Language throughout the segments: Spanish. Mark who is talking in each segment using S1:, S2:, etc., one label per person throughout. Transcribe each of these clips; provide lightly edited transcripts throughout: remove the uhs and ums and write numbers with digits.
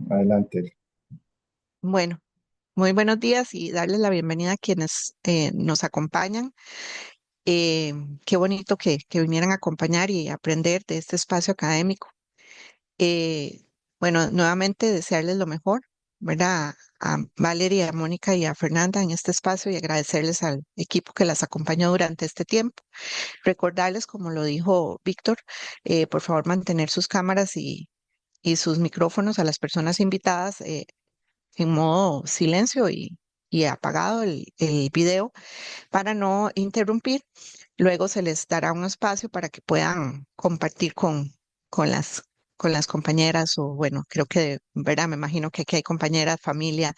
S1: Adelante.
S2: Bueno, muy buenos días y darles la bienvenida a quienes nos acompañan. Eh, Qué bonito que vinieran a acompañar y aprender de este espacio académico. Eh, bueno, nuevamente desearles lo mejor, ¿verdad? A Valeria, a Mónica y a Fernanda en este espacio y agradecerles al equipo que las acompañó durante este tiempo. Recordarles, como lo dijo Víctor, por favor mantener sus cámaras y sus micrófonos a las personas invitadas. En modo silencio y apagado el video para no interrumpir. Luego se les dará un espacio para que puedan compartir con con las compañeras o bueno, creo que, ¿verdad? Me imagino que aquí hay compañeras, familia.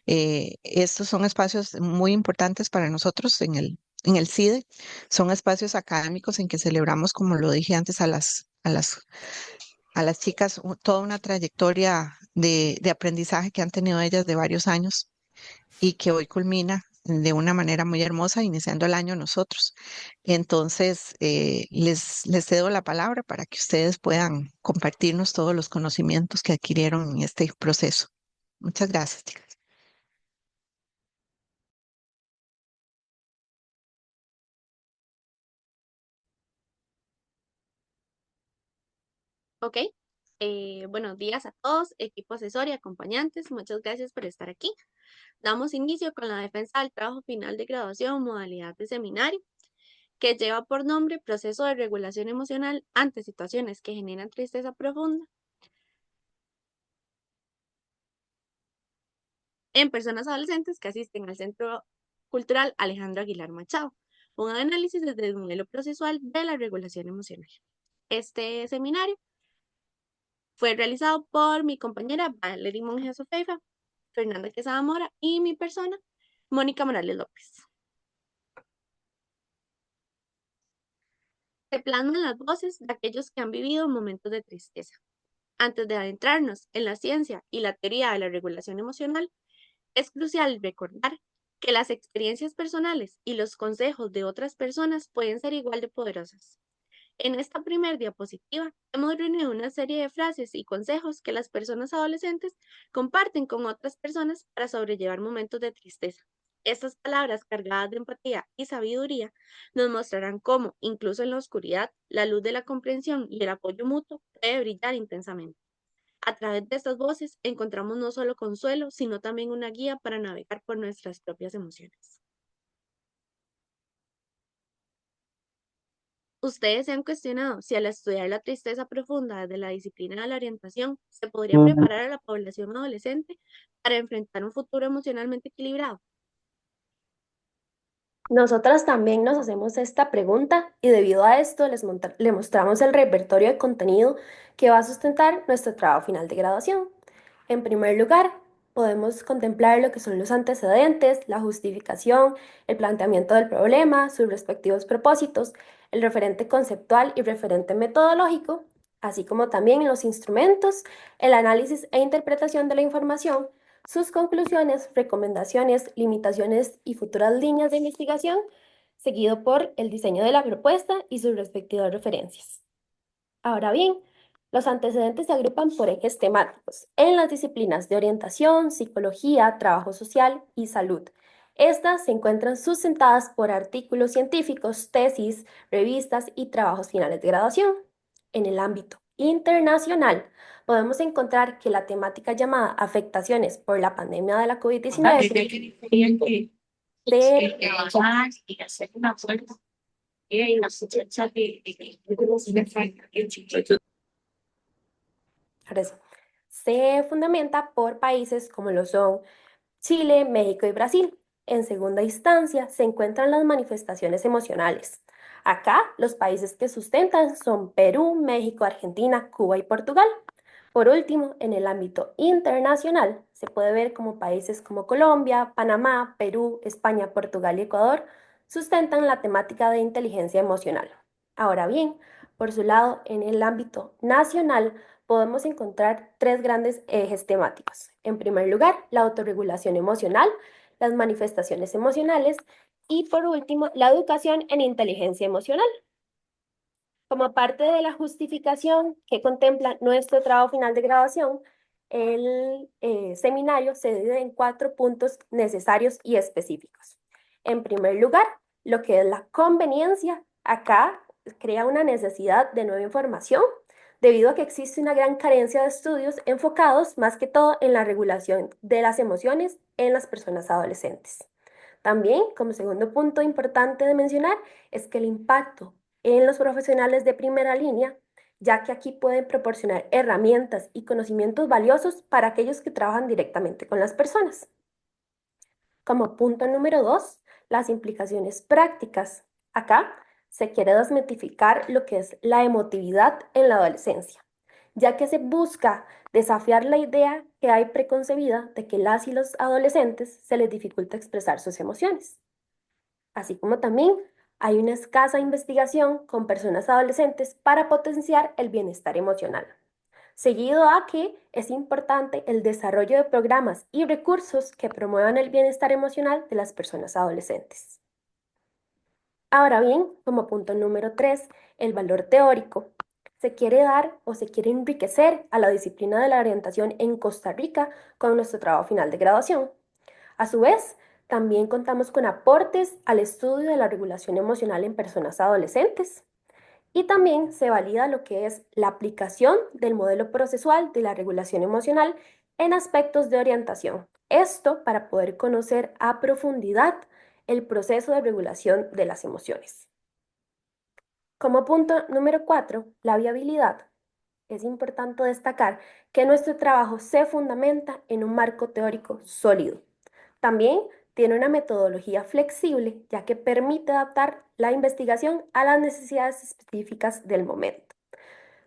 S2: Estos son espacios muy importantes para nosotros en el CIDE. Son espacios académicos en que celebramos, como lo dije antes, a las chicas toda una trayectoria de aprendizaje que han tenido ellas de varios años y que hoy culmina de una manera muy hermosa, iniciando el año nosotros. Entonces, les cedo la palabra para que ustedes puedan compartirnos todos los conocimientos que adquirieron en este proceso. Muchas gracias, chicas.
S3: Ok, buenos días a todos, equipo asesor y acompañantes, muchas gracias por estar aquí. Damos inicio con la defensa del trabajo final de graduación, modalidad de seminario, que lleva por nombre Proceso de Regulación Emocional ante situaciones que generan tristeza profunda en personas adolescentes que asisten al Centro Cultural Alejandro Aguilar Machado, un análisis desde el modelo procesual de la regulación emocional. Este seminario fue realizado por mi compañera Valerie Monge Sofeifa, Fernanda Quesada Mora y mi persona, Mónica Morales López. Se plasman las voces de aquellos que han vivido momentos de tristeza. Antes de adentrarnos en la ciencia y la teoría de la regulación emocional, es crucial recordar que las experiencias personales y los consejos de otras personas pueden ser igual de poderosas. En esta primera diapositiva hemos reunido una serie de frases y consejos que las personas adolescentes comparten con otras personas para sobrellevar momentos de tristeza. Estas palabras cargadas de empatía y sabiduría nos mostrarán cómo, incluso en la oscuridad, la luz de la comprensión y el apoyo mutuo puede brillar intensamente. A través de estas voces encontramos no solo consuelo, sino también una guía para navegar por nuestras propias emociones. ¿Ustedes se han cuestionado si al estudiar la tristeza profunda desde la disciplina de la orientación se podría preparar a la población adolescente para enfrentar un futuro emocionalmente equilibrado?
S4: Nosotras también nos hacemos esta pregunta y debido a esto le mostramos el repertorio de contenido que va a sustentar nuestro trabajo final de graduación. En primer lugar, podemos contemplar lo que son los antecedentes, la justificación, el planteamiento del problema, sus respectivos propósitos, el referente conceptual y referente metodológico, así como también los instrumentos, el análisis e interpretación de la información, sus conclusiones, recomendaciones, limitaciones y futuras líneas de investigación, seguido por el diseño de la propuesta y sus respectivas referencias. Ahora bien, los antecedentes se agrupan por ejes temáticos en las disciplinas de orientación, psicología, trabajo social y salud. Estas se encuentran sustentadas por artículos científicos, tesis, revistas y trabajos finales de graduación. En el ámbito internacional, podemos encontrar que la temática llamada afectaciones por la pandemia de la COVID-19 se fundamenta por países como lo son Chile, México y Brasil. En segunda instancia se encuentran las manifestaciones emocionales. Acá los países que sustentan son Perú, México, Argentina, Cuba y Portugal. Por último, en el ámbito internacional, se puede ver como países como Colombia, Panamá, Perú, España, Portugal y Ecuador sustentan la temática de inteligencia emocional. Ahora bien, por su lado, en el ámbito nacional, podemos encontrar tres grandes ejes temáticos. En primer lugar, la autorregulación emocional, las manifestaciones emocionales y por último, la educación en inteligencia emocional. Como parte de la justificación que contempla nuestro trabajo final de graduación, el seminario se divide en 4 puntos necesarios y específicos. En primer lugar, lo que es la conveniencia. Acá crea una necesidad de nueva información debido a que existe una gran carencia de estudios enfocados más que todo en la regulación de las emociones en las personas adolescentes. También, como segundo punto importante de mencionar, es que el impacto en los profesionales de primera línea, ya que aquí pueden proporcionar herramientas y conocimientos valiosos para aquellos que trabajan directamente con las personas. Como punto número 2, las implicaciones prácticas. Acá se quiere desmitificar lo que es la emotividad en la adolescencia, ya que se busca desafiar la idea que hay preconcebida de que las y los adolescentes se les dificulta expresar sus emociones. Así como también hay una escasa investigación con personas adolescentes para potenciar el bienestar emocional, seguido a que es importante el desarrollo de programas y recursos que promuevan el bienestar emocional de las personas adolescentes. Ahora bien, como punto número 3, el valor teórico. Se quiere dar o se quiere enriquecer a la disciplina de la orientación en Costa Rica con nuestro trabajo final de graduación. A su vez, también contamos con aportes al estudio de la regulación emocional en personas adolescentes. Y también se valida lo que es la aplicación del modelo procesual de la regulación emocional en aspectos de orientación. Esto para poder conocer a profundidad el proceso de regulación de las emociones. Como punto número 4, la viabilidad. Es importante destacar que nuestro trabajo se fundamenta en un marco teórico sólido. También tiene una metodología flexible, ya que permite adaptar la investigación a las necesidades específicas del momento.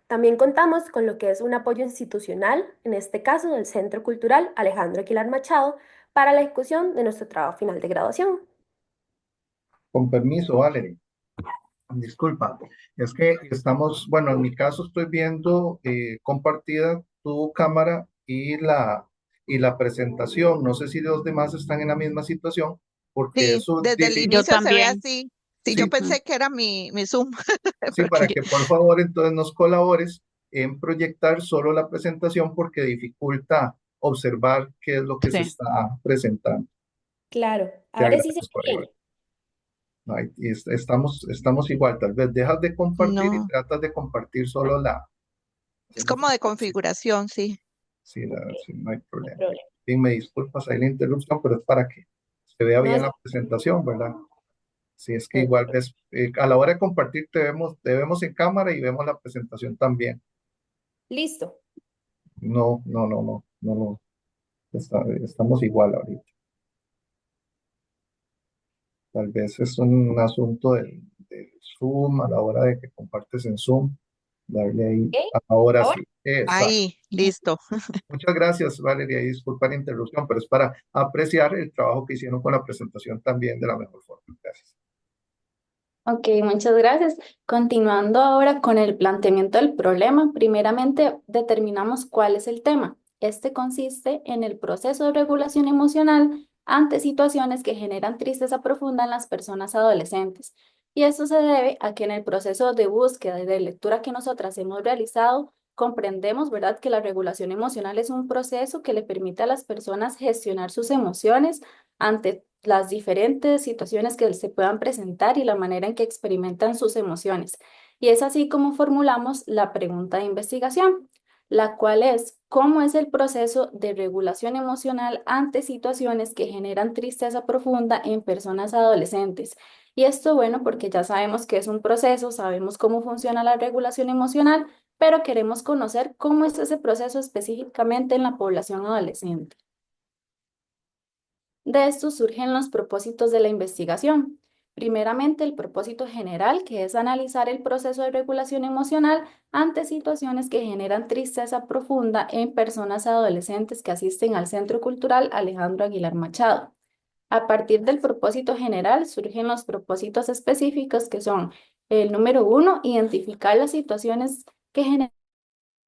S4: También contamos con lo que es un apoyo institucional, en este caso del Centro Cultural Alejandro Aguilar Machado, para la ejecución de nuestro trabajo final de graduación.
S1: Con permiso, Valerie. Disculpa, es que estamos, bueno, en mi caso estoy viendo compartida tu cámara y la presentación. No sé si los demás están en la misma situación, porque
S2: Sí,
S1: eso
S2: desde el
S5: Yo
S2: inicio se ve
S5: también.
S2: así. Sí, yo
S1: sí,
S5: Ujú.
S2: pensé que era mi Zoom,
S1: sí, para
S2: porque
S5: Yo-
S1: que por favor entonces nos colabores en proyectar solo la presentación porque dificulta observar qué es lo que se
S5: sí.
S1: está presentando.
S4: Claro,
S1: Te
S4: ahora sí se
S1: agradezco,
S4: ve
S1: Iván.
S4: bien.
S1: Ay, estamos igual, tal vez dejas de compartir y
S2: no,
S1: tratas de compartir solo la.
S2: es como de configuración, sí.
S1: Sí, sí, no hay
S4: No hay
S1: problema.
S4: problema.
S1: Bien, me disculpas ahí la interrupción, pero es para que se vea
S4: No
S1: bien
S4: es
S1: la presentación, ¿verdad? Si es que igual
S4: perfecto.
S1: ves, a la hora de compartir te vemos en cámara y vemos la presentación también.
S4: Listo.
S1: No, no, no, no, no, no, estamos igual ahorita. Tal vez es un asunto del Zoom a la hora de que compartes en Zoom. Darle ahí,
S4: ¿Ok?
S1: ahora
S4: Ahora
S1: sí. Esa.
S2: Ahí, listo.
S1: Muchas gracias, Valeria, y disculpa la interrupción, pero es para apreciar el trabajo que hicieron con la presentación también de la mejor forma. Gracias.
S5: Ok, muchas gracias. Continuando ahora con el planteamiento del problema, primeramente determinamos cuál es el tema. Este consiste en el proceso de regulación emocional ante situaciones que generan tristeza profunda en las personas adolescentes. Y esto se debe a que en el proceso de búsqueda y de lectura que nosotras hemos realizado, comprendemos, ¿verdad?, que la regulación emocional es un proceso que le permite a las personas gestionar sus emociones ante las diferentes situaciones que se puedan presentar y la manera en que experimentan sus emociones. Y es así como formulamos la pregunta de investigación, la cual es: ¿cómo es el proceso de regulación emocional ante situaciones que generan tristeza profunda en personas adolescentes? Y esto, bueno, porque ya sabemos que es un proceso, sabemos cómo funciona la regulación emocional, pero queremos conocer cómo es ese proceso específicamente en la población adolescente. De esto surgen los propósitos de la investigación. Primeramente, el propósito general, que es analizar el proceso de regulación emocional ante situaciones que generan tristeza profunda en personas adolescentes que asisten al Centro Cultural Alejandro Aguilar Machado. A partir del propósito general surgen los propósitos específicos, que son: el número 1, identificar las situaciones que generan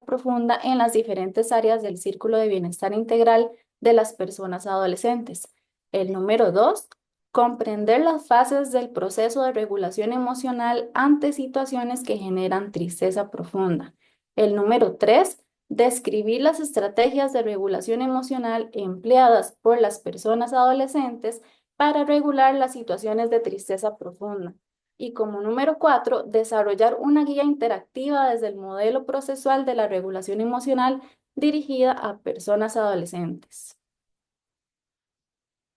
S5: profunda en las diferentes áreas del círculo de bienestar integral de las personas adolescentes. El número 2, comprender las fases del proceso de regulación emocional ante situaciones que generan tristeza profunda. El número 3, describir las estrategias de regulación emocional empleadas por las personas adolescentes para regular las situaciones de tristeza profunda. Y como número 4, desarrollar una guía interactiva desde el modelo procesual de la regulación emocional dirigida a personas adolescentes.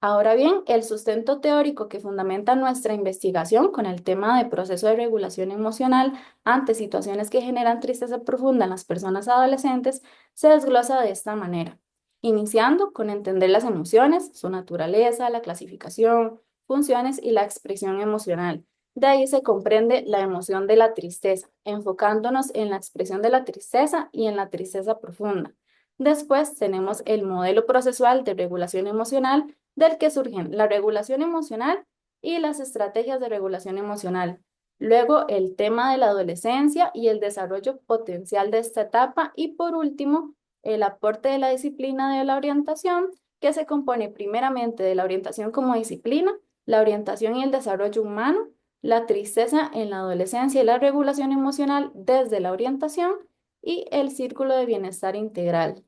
S5: Ahora bien, el sustento teórico que fundamenta nuestra investigación con el tema de proceso de regulación emocional ante situaciones que generan tristeza profunda en las personas adolescentes se desglosa de esta manera, iniciando con entender las emociones, su naturaleza, la clasificación, funciones y la expresión emocional. De ahí se comprende la emoción de la tristeza, enfocándonos en la expresión de la tristeza y en la tristeza profunda. Después tenemos el modelo procesual de regulación emocional, del que surgen la regulación emocional y las estrategias de regulación emocional. Luego, el tema de la adolescencia y el desarrollo potencial de esta etapa. Y por último, el aporte de la disciplina de la orientación, que se compone primeramente de la orientación como disciplina, la orientación y el desarrollo humano, la tristeza en la adolescencia y la regulación emocional desde la orientación y el círculo de bienestar integral.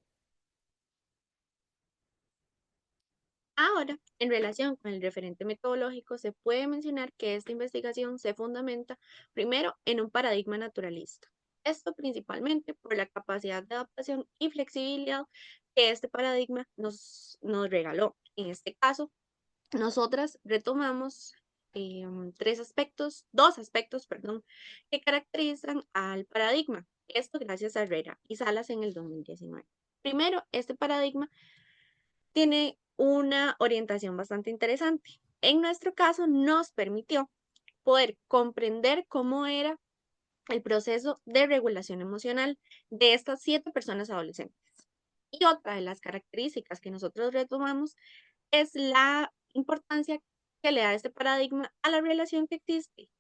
S3: Ahora, en relación con el referente metodológico, se puede mencionar que esta investigación se fundamenta primero en un paradigma naturalista. Esto principalmente por la capacidad de adaptación y flexibilidad que este paradigma nos regaló. En este caso, nosotras retomamos dos aspectos, que caracterizan al paradigma. Esto gracias a Herrera y Salas en el 2019. Primero, este paradigma tiene una orientación bastante interesante. En nuestro caso, nos permitió poder comprender cómo era el proceso de regulación emocional de estas 7 personas adolescentes. Y otra de las características que nosotros retomamos es la importancia que le da este paradigma a la relación que existe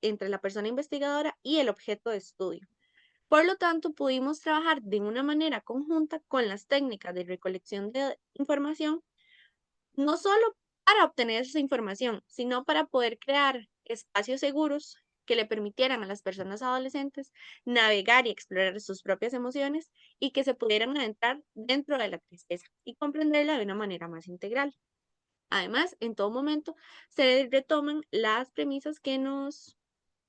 S3: entre la persona investigadora y el objeto de estudio. Por lo tanto, pudimos trabajar de una manera conjunta con las técnicas de recolección de información, no solo para obtener esa información, sino para poder crear espacios seguros que le permitieran a las personas adolescentes navegar y explorar sus propias emociones y que se pudieran adentrar dentro de la tristeza y comprenderla de una manera más integral. Además, en todo momento se retoman las premisas que nos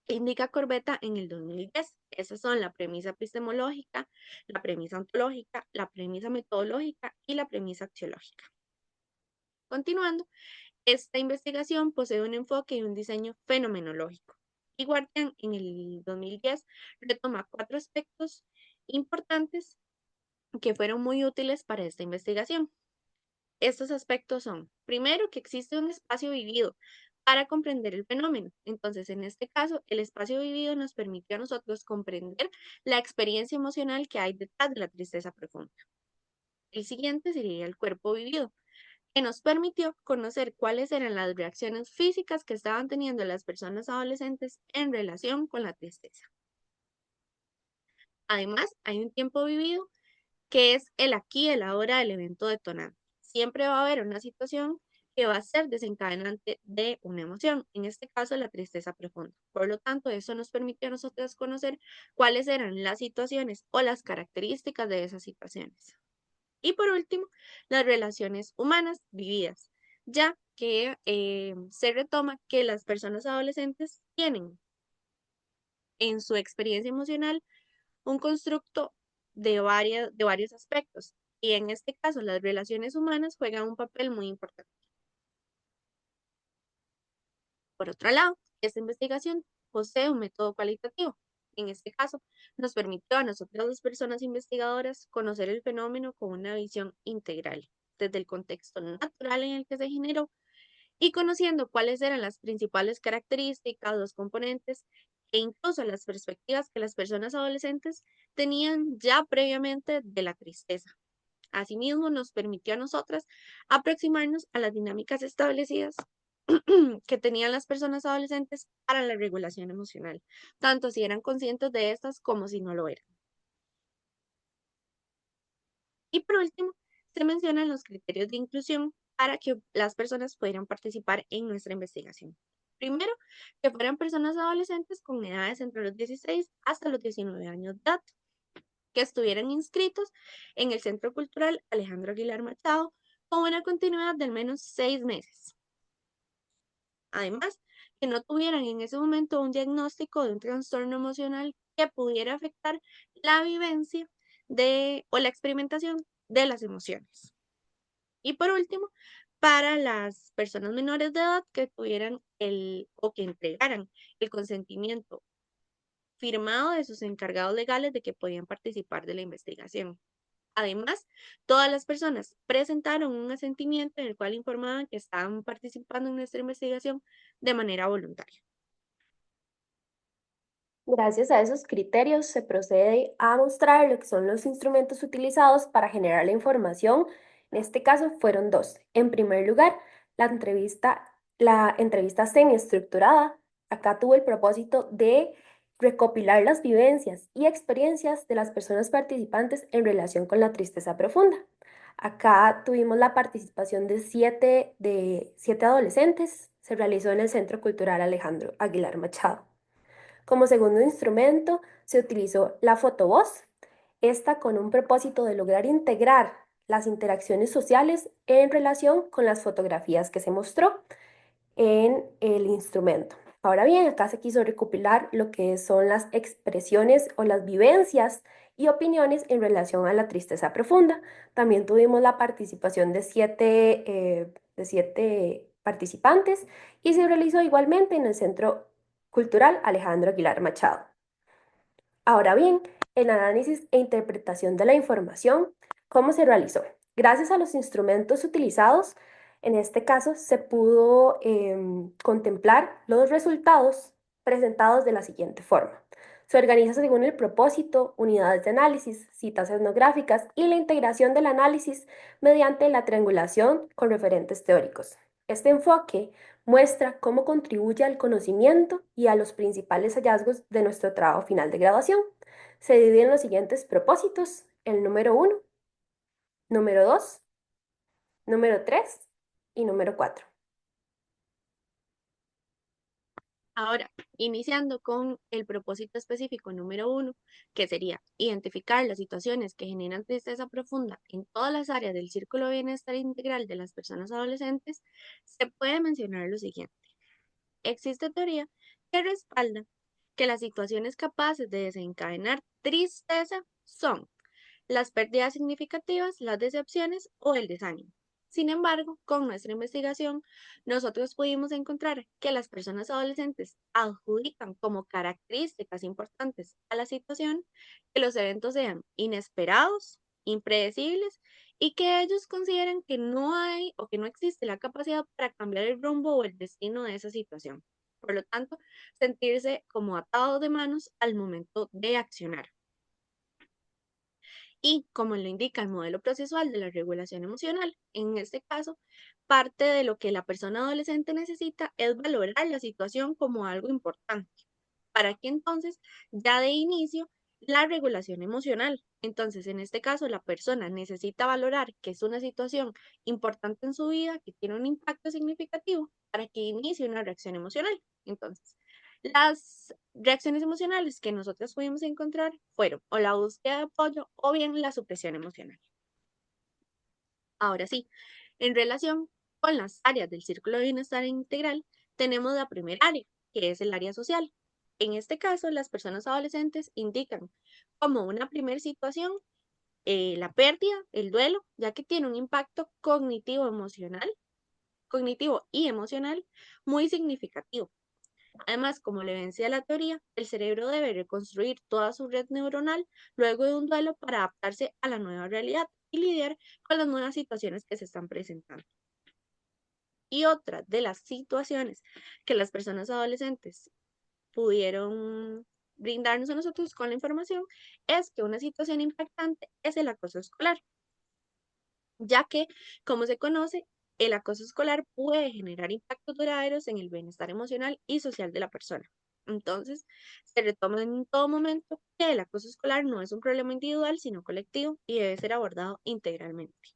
S3: indica Corbetta en el 2010. Esas son la premisa epistemológica, la premisa ontológica, la premisa metodológica y la premisa axiológica. Continuando, esta investigación posee un enfoque y un diseño fenomenológico. Y Guardian en el 2010 retoma 4 aspectos importantes que fueron muy útiles para esta investigación. Estos aspectos son, primero, que existe un espacio vivido para comprender el fenómeno. Entonces, en este caso, el espacio vivido nos permitió a nosotros comprender la experiencia emocional que hay detrás de la tristeza profunda. El siguiente sería el cuerpo vivido, que nos permitió conocer cuáles eran las reacciones físicas que estaban teniendo las personas adolescentes en relación con la tristeza. Además, hay un tiempo vivido que es el aquí, el ahora del evento detonante. Siempre va a haber una situación que va a ser desencadenante de una emoción, en este caso la tristeza profunda. Por lo tanto, eso nos permitió a nosotros conocer cuáles eran las situaciones o las características de esas situaciones. Y por último, las relaciones humanas vividas, ya que se retoma que las personas adolescentes tienen en su experiencia emocional un constructo de varios aspectos. Y en este caso, las relaciones humanas juegan un papel muy importante. Por otro lado, esta investigación posee un método cualitativo. En este caso, nos permitió a nosotras las personas investigadoras conocer el fenómeno con una visión integral, desde el contexto natural en el que se generó y conociendo cuáles eran las principales características, los componentes e incluso las perspectivas que las personas adolescentes tenían ya previamente de la tristeza. Asimismo, nos permitió a nosotras aproximarnos a las dinámicas establecidas que tenían las personas adolescentes para la regulación emocional, tanto si eran conscientes de estas como si no lo eran. Y por último, se mencionan los criterios de inclusión para que las personas pudieran participar en nuestra investigación. Primero, que fueran personas adolescentes con edades entre los 16 hasta los 19 años de edad, que estuvieran inscritos en el Centro Cultural Alejandro Aguilar Machado con una continuidad de al menos 6 meses. Además, que no tuvieran en ese momento un diagnóstico de un trastorno emocional que pudiera afectar la vivencia o la experimentación de las emociones. Y por último, para las personas menores de edad que tuvieran o que entregaran el consentimiento firmado de sus encargados legales de que podían participar de la investigación. Además, todas las personas presentaron un asentimiento en el cual informaban que estaban participando en nuestra investigación de manera voluntaria.
S4: Gracias a esos criterios se procede a mostrar lo que son los instrumentos utilizados para generar la información. En este caso fueron dos. En primer lugar, la entrevista semiestructurada. Acá tuvo el propósito de recopilar las vivencias y experiencias de las personas participantes en relación con la tristeza profunda. Acá tuvimos la participación de siete adolescentes. Se realizó en el Centro Cultural Alejandro Aguilar Machado. Como segundo instrumento se utilizó la fotovoz, esta con un propósito de lograr integrar las interacciones sociales en relación con las fotografías que se mostró en el instrumento. Ahora bien, acá se quiso recopilar lo que son las expresiones o las vivencias y opiniones en relación a la tristeza profunda. También tuvimos la participación de siete participantes y se realizó igualmente en el Centro Cultural Alejandro Aguilar Machado. Ahora bien, el análisis e interpretación de la información, ¿cómo se realizó? Gracias a los instrumentos utilizados, en este caso se pudo contemplar los resultados presentados de la siguiente forma. Se organiza según el propósito, unidades de análisis, citas etnográficas y la integración del análisis mediante la triangulación con referentes teóricos. Este enfoque muestra cómo contribuye al conocimiento y a los principales hallazgos de nuestro trabajo final de graduación. Se divide en los siguientes propósitos: el número 1, número 2, número 3 y número 4.
S3: Ahora, iniciando con el propósito específico número 1, que sería identificar las situaciones que generan tristeza profunda en todas las áreas del círculo de bienestar integral de las personas adolescentes, se puede mencionar lo siguiente. Existe teoría que respalda que las situaciones capaces de desencadenar tristeza son las pérdidas significativas, las decepciones o el desánimo. Sin embargo, con nuestra investigación, nosotros pudimos encontrar que las personas adolescentes adjudican como características importantes a la situación que los eventos sean inesperados, impredecibles y que ellos consideran que no hay o que no existe la capacidad para cambiar el rumbo o el destino de esa situación. Por lo tanto, sentirse como atados de manos al momento de accionar. Y como lo indica el modelo procesual de la regulación emocional, en este caso, parte de lo que la persona adolescente necesita es valorar la situación como algo importante, para que entonces ya de inicio la regulación emocional. Entonces, en este caso, la persona necesita valorar que es una situación importante en su vida, que tiene un impacto significativo, para que inicie una reacción emocional. Entonces, las reacciones emocionales que nosotros pudimos encontrar fueron o la búsqueda de apoyo o bien la supresión emocional. Ahora sí, en relación con las áreas del círculo de bienestar integral, tenemos la primera área, que es el área social. En este caso, las personas adolescentes indican como una primera situación la pérdida, el duelo, ya que tiene un impacto cognitivo y emocional muy significativo. Además, como le vencía la teoría, el cerebro debe reconstruir toda su red neuronal luego de un duelo para adaptarse a la nueva realidad y lidiar con las nuevas situaciones que se están presentando. Y otra de las situaciones que las personas adolescentes pudieron brindarnos a nosotros con la información es que una situación impactante es el acoso escolar, ya que, como se conoce, el acoso escolar puede generar impactos duraderos en el bienestar emocional y social de la persona. Entonces, se retoma en todo momento que el acoso escolar no es un problema individual, sino colectivo y debe ser abordado integralmente.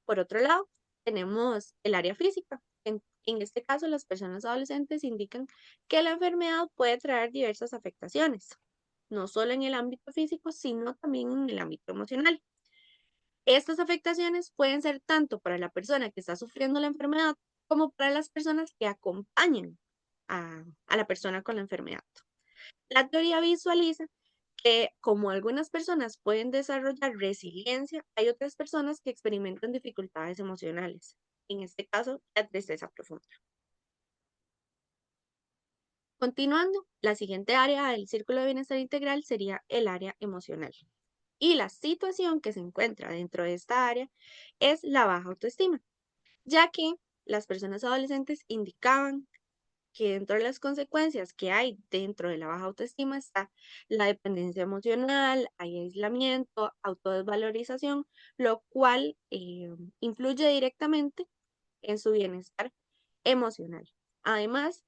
S3: Por otro lado, tenemos el área física. En este caso, las personas adolescentes indican que la enfermedad puede traer diversas afectaciones. no solo en el ámbito físico, sino también en el ámbito emocional. Estas afectaciones pueden ser tanto para la persona que está sufriendo la enfermedad como para las personas que acompañan a la persona con la enfermedad. La teoría visualiza que como algunas personas pueden desarrollar resiliencia, hay otras personas que experimentan dificultades emocionales, en este caso, la tristeza profunda. Continuando, la siguiente área del círculo de bienestar integral sería el área emocional. Y la situación que se encuentra dentro de esta área es la baja autoestima, ya que las personas adolescentes indicaban que dentro de las consecuencias que hay dentro de la baja autoestima está la dependencia emocional, hay aislamiento, autodesvalorización, lo cual influye directamente en su bienestar emocional. Además,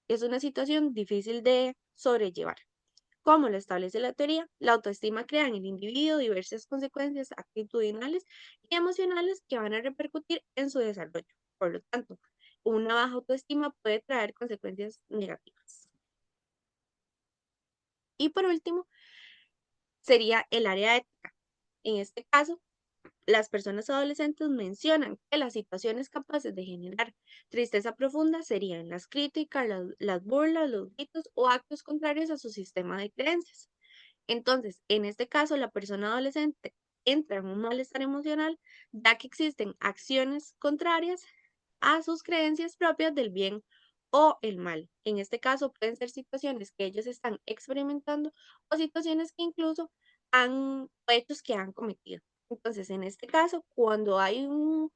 S3: es una situación difícil de sobrellevar. Como lo establece la teoría, la autoestima crea en el individuo diversas consecuencias actitudinales y emocionales que van a repercutir en su desarrollo. Por lo tanto, una baja autoestima puede traer consecuencias negativas. Y por último, sería el área ética. En este caso, las personas adolescentes mencionan que las situaciones capaces de generar tristeza profunda serían las críticas, las burlas, los gritos o actos contrarios a su sistema de creencias. Entonces, en este caso, la persona adolescente entra en un malestar emocional, ya que existen acciones contrarias a sus creencias propias del bien o el mal. En este caso, pueden ser situaciones que ellos están experimentando o situaciones que incluso han o hechos que han cometido. Entonces, en este caso, cuando hay un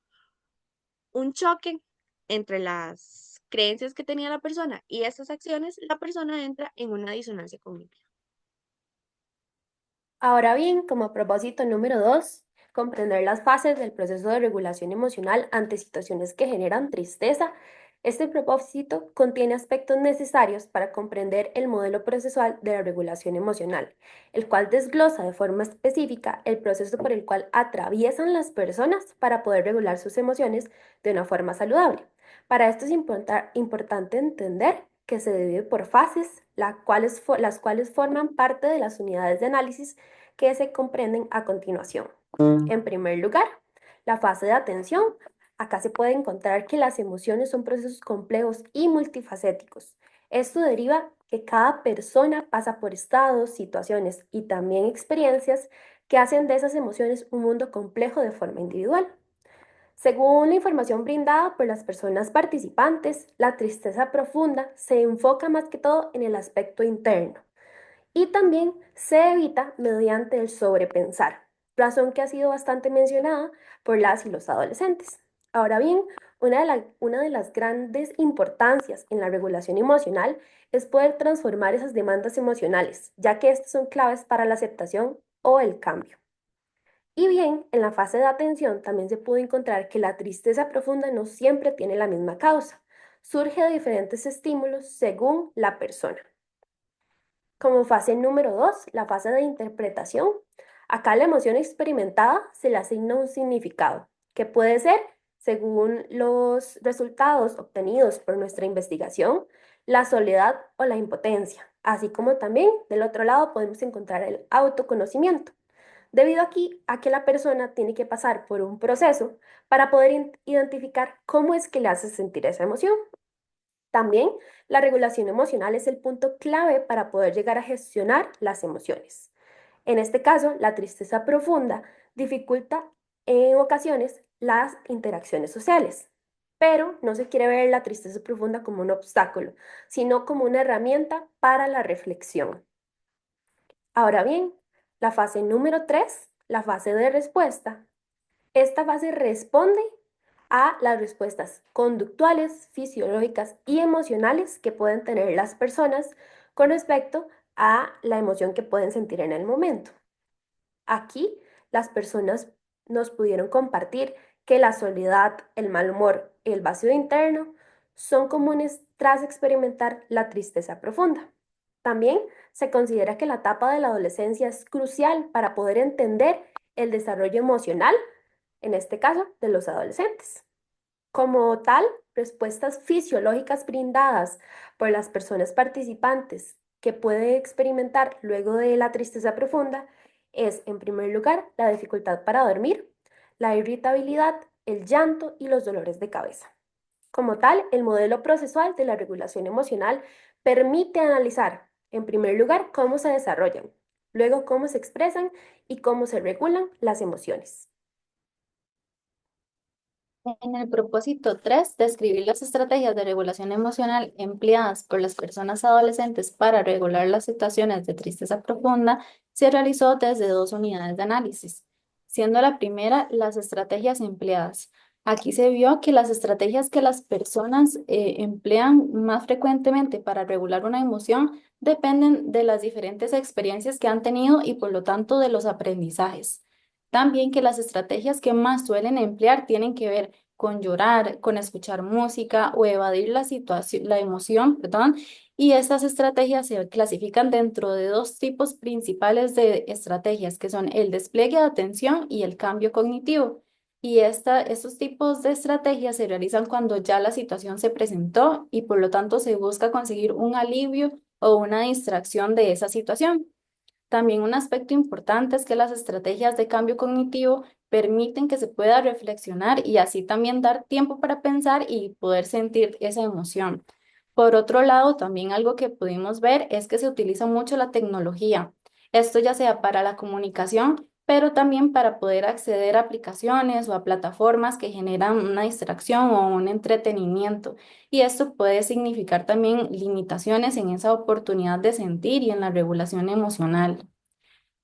S3: choque entre las creencias que tenía la persona y estas acciones, la persona entra en una disonancia cognitiva.
S4: Ahora bien, como propósito número 2, comprender las fases del proceso de regulación emocional ante situaciones que generan tristeza. Este propósito contiene aspectos necesarios para comprender el modelo procesual de la regulación emocional, el cual desglosa de forma específica el proceso por el cual atraviesan las personas para poder regular sus emociones de una forma saludable. Para esto es importante entender que se divide por fases, las cuales forman parte de las unidades de análisis que se comprenden a continuación. En primer lugar, la fase de atención. Acá se puede encontrar que las emociones son procesos complejos y multifacéticos. Esto deriva que cada persona pasa por estados, situaciones y también experiencias que hacen de esas emociones un mundo complejo de forma individual. Según la información brindada por las personas participantes, la tristeza profunda se enfoca más que todo en el aspecto interno y también se evita mediante el sobrepensar, razón que ha sido bastante mencionada por las y los adolescentes. Ahora bien, una de las grandes importancias en la regulación emocional es poder transformar esas demandas emocionales, ya que estas son claves para la aceptación o el cambio. Y bien, en la fase de atención también se pudo encontrar que la tristeza profunda no siempre tiene la misma causa, surge de diferentes estímulos según la persona. Como fase número 2, la fase de interpretación. Acá la emoción experimentada se le asigna un significado, que puede ser, según los resultados obtenidos por nuestra investigación, la soledad o la impotencia, así como también del otro lado podemos encontrar el autoconocimiento, debido aquí a que la persona tiene que pasar por un proceso para poder identificar cómo es que le hace sentir esa emoción. También la regulación emocional es el punto clave para poder llegar a gestionar las emociones. En este caso, la tristeza profunda dificulta en ocasiones las interacciones sociales, pero no se quiere ver la tristeza profunda como un obstáculo, sino como una herramienta para la reflexión. Ahora bien, la fase número 3, la fase de respuesta. Esta fase responde a las respuestas conductuales, fisiológicas y emocionales que pueden tener las personas con respecto a la emoción que pueden sentir en el momento. Aquí las personas nos pudieron compartir que la soledad, el mal humor y el vacío interno son comunes tras experimentar la tristeza profunda. También se considera que la etapa de la adolescencia es crucial para poder entender el desarrollo emocional, en este caso, de los adolescentes. Como tal, respuestas fisiológicas brindadas por las personas participantes que puede experimentar luego de la tristeza profunda es, en primer lugar, la dificultad para dormir, la irritabilidad, el llanto y los dolores de cabeza. Como tal, el modelo procesual de la regulación emocional permite analizar, en primer lugar, cómo se desarrollan, luego cómo se expresan y cómo se regulan las emociones.
S5: En el propósito 3, describir las estrategias de regulación emocional empleadas por las personas adolescentes para regular las situaciones de tristeza profunda, se realizó desde 2 unidades de análisis, siendo la primera las estrategias empleadas. Aquí se vio que las estrategias que las personas emplean más frecuentemente para regular una emoción dependen de las diferentes experiencias que han tenido y por lo tanto de los aprendizajes. También que las estrategias que más suelen emplear tienen que ver con llorar, con escuchar música o evadir la situación, la emoción, perdón, y estas estrategias se clasifican dentro de 2 tipos principales de estrategias, que son el despliegue de atención y el cambio cognitivo. Y estos tipos de estrategias se realizan cuando ya la situación se presentó y por lo tanto se busca conseguir un alivio o una distracción de esa situación. También un aspecto importante es que las estrategias de cambio cognitivo permiten que se pueda reflexionar y así también dar tiempo para pensar y poder sentir esa emoción. Por otro lado, también algo que pudimos ver es que se utiliza mucho la tecnología. Esto ya sea para la comunicación, pero también para poder acceder a aplicaciones o a plataformas que generan una distracción o un entretenimiento. Y esto puede significar también limitaciones en esa oportunidad de sentir y en la regulación emocional.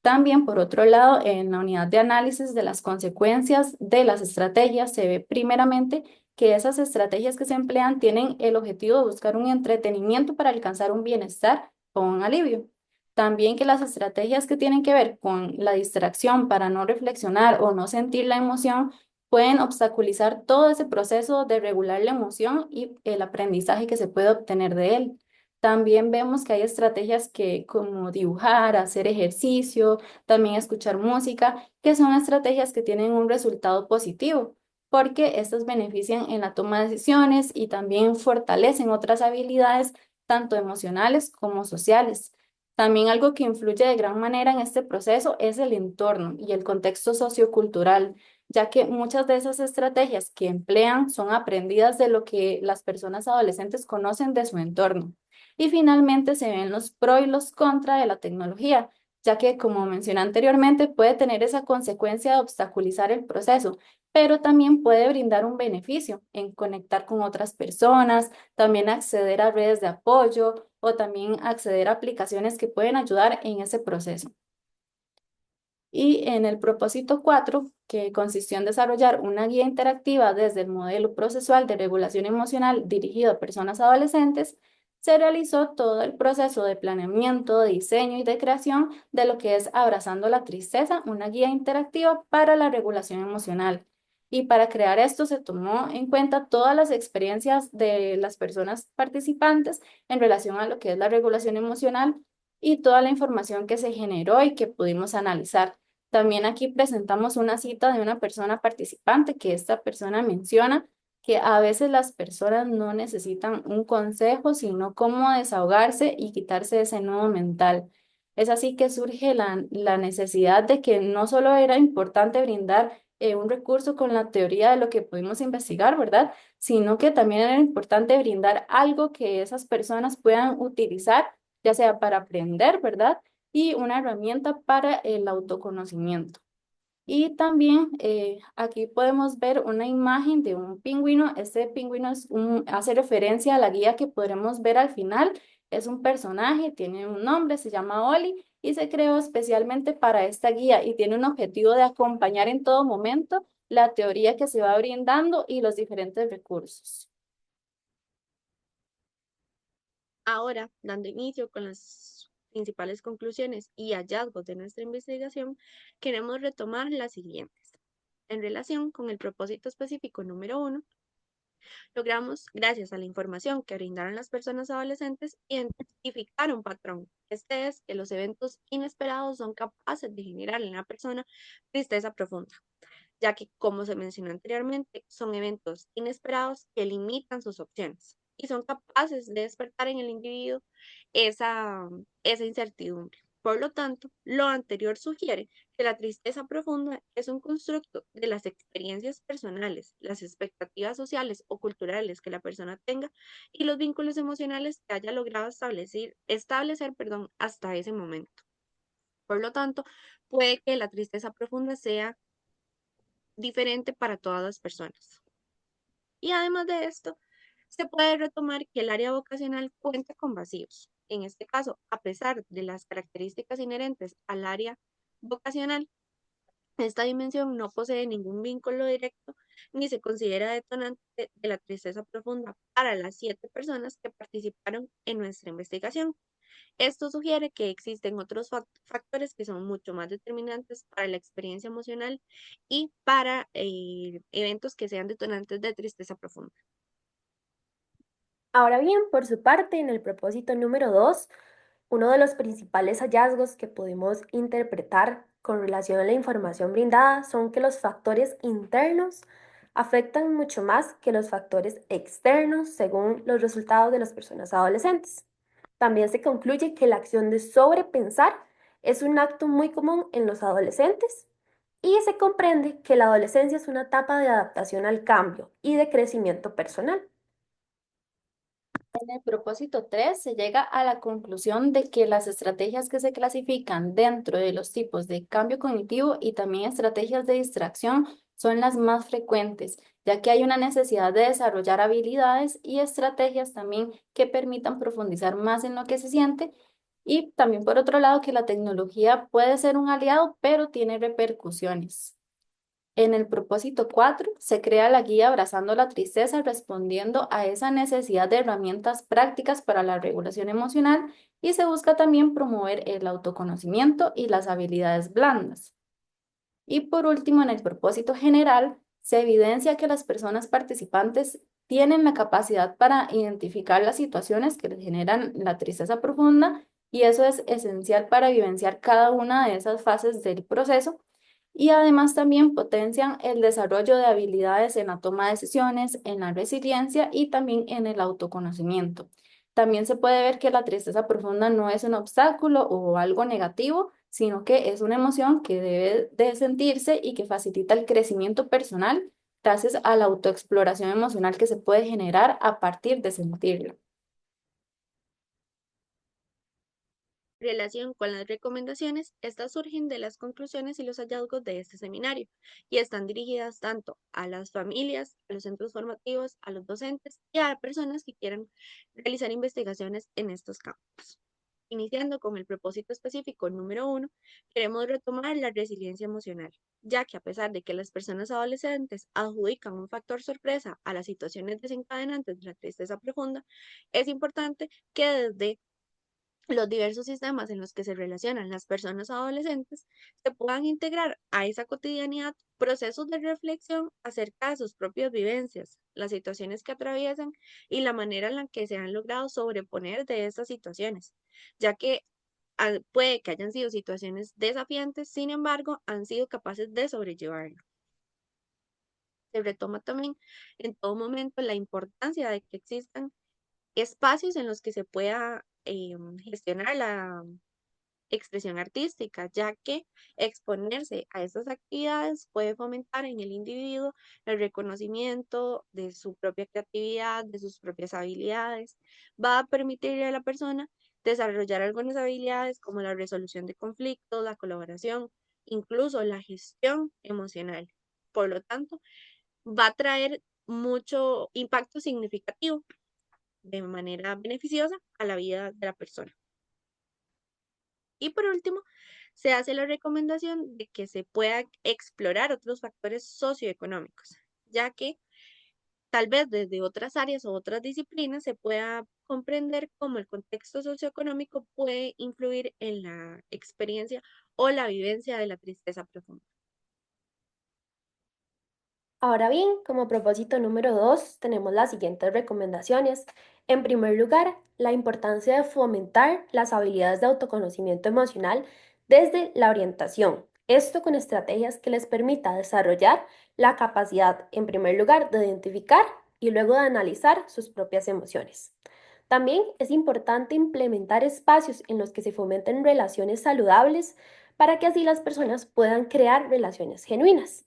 S5: También, por otro lado, en la unidad de análisis de las consecuencias de las estrategias, se ve primeramente que esas estrategias que se emplean tienen el objetivo de buscar un entretenimiento para alcanzar un bienestar o un alivio. También que las estrategias que tienen que ver con la distracción para no reflexionar o no sentir la emoción pueden obstaculizar todo ese proceso de regular la emoción y el aprendizaje que se puede obtener de él. También vemos que hay estrategias que como dibujar, hacer ejercicio, también escuchar música, que son estrategias que tienen un resultado positivo, porque estas benefician en la toma de decisiones y también fortalecen otras habilidades, tanto emocionales como sociales. También algo que influye de gran manera en este proceso es el entorno y el contexto sociocultural, ya que muchas de esas estrategias que emplean son aprendidas de lo que las personas adolescentes conocen de su entorno. Y finalmente se ven los pros y los contras de la tecnología, ya que, como mencioné anteriormente, puede tener esa consecuencia de obstaculizar el proceso, pero también puede brindar un beneficio en conectar con otras personas, también acceder a redes de apoyo o también acceder a aplicaciones que pueden ayudar en ese proceso. Y en el propósito 4, que consistió en desarrollar una guía interactiva desde el modelo procesual de regulación emocional dirigido a personas adolescentes, se realizó todo el proceso de planeamiento, de diseño y de creación de lo que es Abrazando la Tristeza, una guía interactiva para la regulación emocional. Y para crear esto se tomó en cuenta todas las experiencias de las personas participantes en relación a lo que es la regulación emocional y toda la información que se generó y que pudimos analizar. También aquí presentamos una cita de una persona participante que esta persona menciona que a veces las personas no necesitan un consejo, sino cómo desahogarse y quitarse ese nudo mental. Es así que surge la necesidad de que no solo era importante brindar un recurso con la teoría de lo que pudimos investigar, ¿verdad? Sino que también era importante brindar algo que esas personas puedan utilizar, ya sea para aprender, ¿verdad? Y una herramienta para el autoconocimiento. Y también aquí podemos ver una imagen de un pingüino. Este pingüino hace referencia a la guía que podremos ver al final. Es un personaje, tiene un nombre, se llama Oli y se creó especialmente para esta guía y tiene un objetivo de acompañar en todo momento la teoría que se va brindando y los diferentes recursos.
S3: Ahora, dando inicio con las principales conclusiones y hallazgos de nuestra investigación, queremos retomar las siguientes. En relación con el propósito específico número 1, logramos, gracias a la información que brindaron las personas adolescentes, identificar un patrón. Este es que los eventos inesperados son capaces de generar en la persona tristeza profunda, ya que, como se mencionó anteriormente, son eventos inesperados que limitan sus opciones. y son capaces de despertar en el individuo esa incertidumbre. Por lo tanto, lo anterior sugiere que la tristeza profunda es un constructo de las experiencias personales, las expectativas sociales o culturales que la persona tenga y los vínculos emocionales que haya logrado establecer, hasta ese momento. Por lo tanto, puede que la tristeza profunda sea diferente para todas las personas. Y además de esto, se puede retomar que el área vocacional cuenta con vacíos. En este caso, a pesar de las características inherentes al área vocacional, esta dimensión no posee ningún vínculo directo ni se considera detonante de la tristeza profunda para las 7 personas que participaron en nuestra investigación. Esto sugiere que existen otros factores que son mucho más determinantes para la experiencia emocional y para eventos que sean detonantes de tristeza profunda.
S4: Ahora bien, por su parte, en el propósito número 2, uno de los principales hallazgos que podemos interpretar con relación a la información brindada son que los factores internos afectan mucho más que los factores externos según los resultados de las personas adolescentes. También se concluye que la acción de sobrepensar es un acto muy común en los adolescentes y se comprende que la adolescencia es una etapa de adaptación al cambio y de crecimiento personal.
S5: En el propósito 3 se llega a la conclusión de que las estrategias que se clasifican dentro de los tipos de cambio cognitivo y también estrategias de distracción son las más frecuentes, ya que hay una necesidad de desarrollar habilidades y estrategias también que permitan profundizar más en lo que se siente y también por otro lado que la tecnología puede ser un aliado, pero tiene repercusiones. En el propósito 4 se crea la guía Abrazando la Tristeza, respondiendo a esa necesidad de herramientas prácticas para la regulación emocional y se busca también promover el autoconocimiento y las habilidades blandas. Y por último, en el propósito general, se evidencia que las personas participantes tienen la capacidad para identificar las situaciones que les generan la tristeza profunda y eso es esencial para vivenciar cada una de esas fases del proceso y además también potencian el desarrollo de habilidades en la toma de decisiones, en la resiliencia y también en el autoconocimiento. También se puede ver que la tristeza profunda no es un obstáculo o algo negativo, sino que es una emoción que debe de sentirse y que facilita el crecimiento personal gracias a la autoexploración emocional que se puede generar a partir de sentirla.
S3: Relación con las recomendaciones, estas surgen de las conclusiones y los hallazgos de este seminario y están dirigidas tanto a las familias, a los centros formativos, a los docentes y a personas que quieran realizar investigaciones en estos campos. Iniciando con el propósito específico número 1, queremos retomar la resiliencia emocional, ya que a pesar de que las personas adolescentes adjudican un factor sorpresa a las situaciones desencadenantes de la tristeza profunda, es importante que desde los diversos sistemas en los que se relacionan las personas adolescentes se puedan integrar a esa cotidianidad procesos de reflexión acerca de sus propias vivencias, las situaciones que atraviesan y la manera en la que se han logrado sobreponer de estas situaciones, ya que puede que hayan sido situaciones desafiantes, sin embargo, han sido capaces de sobrellevarlo. Se retoma también en todo momento la importancia de que existan espacios en los que se pueda gestionar la expresión artística, ya que exponerse a estas actividades puede fomentar en el individuo el reconocimiento de su propia creatividad, de sus propias habilidades, va a permitirle a la persona desarrollar algunas habilidades como la resolución de conflictos, la colaboración, incluso la gestión emocional. Por lo tanto, va a traer mucho impacto significativo de manera beneficiosa a la vida de la persona. Y por último, se hace la recomendación de que se pueda explorar otros factores socioeconómicos, ya que tal vez desde otras áreas o otras disciplinas se pueda comprender cómo el contexto socioeconómico puede influir en la experiencia o la vivencia de la tristeza profunda.
S4: Ahora bien, como propósito número 2, tenemos las siguientes recomendaciones. En primer lugar, la importancia de fomentar las habilidades de autoconocimiento emocional desde la orientación. Esto con estrategias que les permita desarrollar la capacidad, en primer lugar, de identificar y luego de analizar sus propias emociones. También es importante implementar espacios en los que se fomenten relaciones saludables para que así las personas puedan crear relaciones genuinas.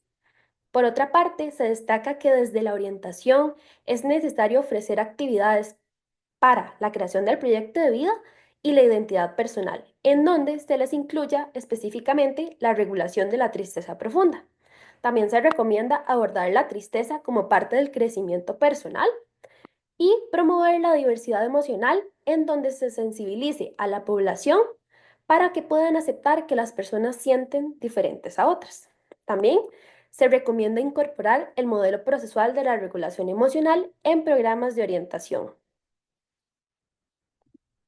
S4: Por otra parte, se destaca que desde la orientación es necesario ofrecer actividades para la creación del proyecto de vida y la identidad personal, en donde se les incluya específicamente la regulación de la tristeza profunda. También se recomienda abordar la tristeza como parte del crecimiento personal y promover la diversidad emocional, en donde se sensibilice a la población para que puedan aceptar que las personas sienten diferentes a otras. También se recomienda incorporar el modelo procesual de la regulación emocional en programas de orientación.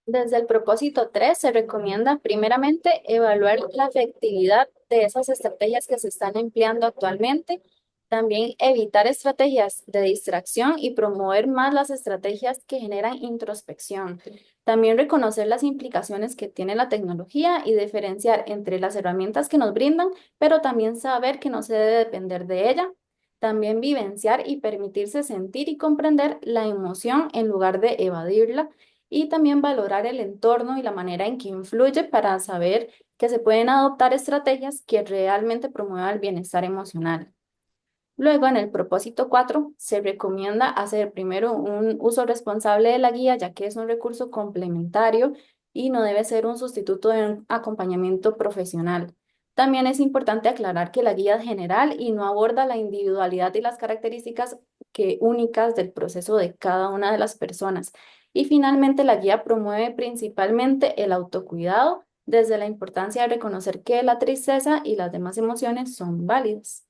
S5: Desde el propósito 3 se recomienda primeramente evaluar la efectividad de esas estrategias que se están empleando actualmente, también evitar estrategias de distracción y promover más las estrategias que generan introspección. También reconocer las implicaciones que tiene la tecnología y diferenciar entre las herramientas que nos brindan, pero también saber que no se debe depender de ella. También vivenciar y permitirse sentir y comprender la emoción en lugar de evadirla y también valorar el entorno y la manera en que influye para saber que se pueden adoptar estrategias que realmente promuevan el bienestar emocional. Luego, en el propósito 4, se recomienda hacer primero un uso responsable de la guía, ya que es un recurso complementario y no debe ser un sustituto de un acompañamiento profesional. También es importante aclarar que la guía es general y no aborda la individualidad y las características únicas del proceso de cada una de las personas. Y finalmente, la guía promueve principalmente el autocuidado desde la importancia de reconocer que la tristeza y las demás emociones son válidas.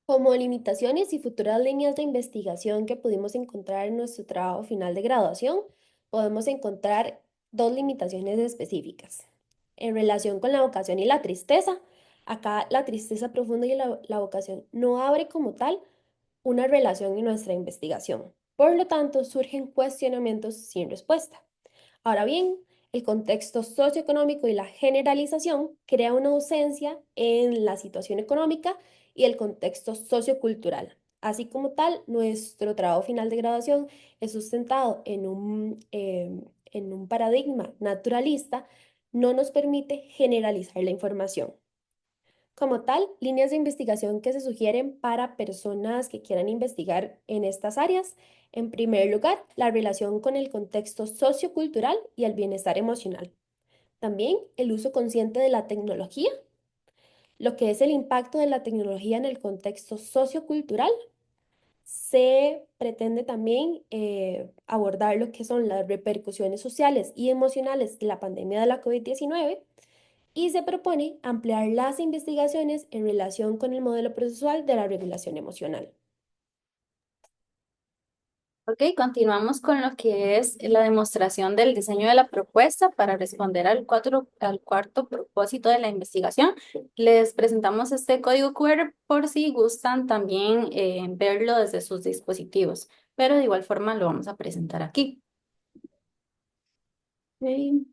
S4: Como limitaciones y futuras líneas de investigación que pudimos encontrar en nuestro trabajo final de graduación, podemos encontrar dos limitaciones específicas. En relación con la vocación y la tristeza, acá la tristeza profunda y la vocación no abre como tal una relación en nuestra investigación. Por lo tanto, surgen cuestionamientos sin respuesta. Ahora bien, el contexto socioeconómico y la generalización crea una ausencia en la situación económica y el contexto sociocultural. Así como tal, nuestro trabajo final de graduación es sustentado en un paradigma naturalista, no nos permite generalizar la información. Como tal, líneas de investigación que se sugieren para personas que quieran investigar en estas áreas. En primer lugar, la relación con el contexto sociocultural y el bienestar emocional. También el uso consciente de la tecnología, lo que es el impacto de la tecnología en el contexto sociocultural. Se pretende también abordar lo que son las repercusiones sociales y emocionales de la pandemia de la COVID-19 y se propone ampliar las investigaciones en relación con el modelo procesual de la regulación emocional.
S5: Ok, continuamos con lo que es la demostración del diseño de la propuesta para responder al cuarto propósito de la investigación. Les presentamos este código QR por si gustan también verlo desde sus dispositivos, pero de igual forma lo vamos a presentar aquí. Ok.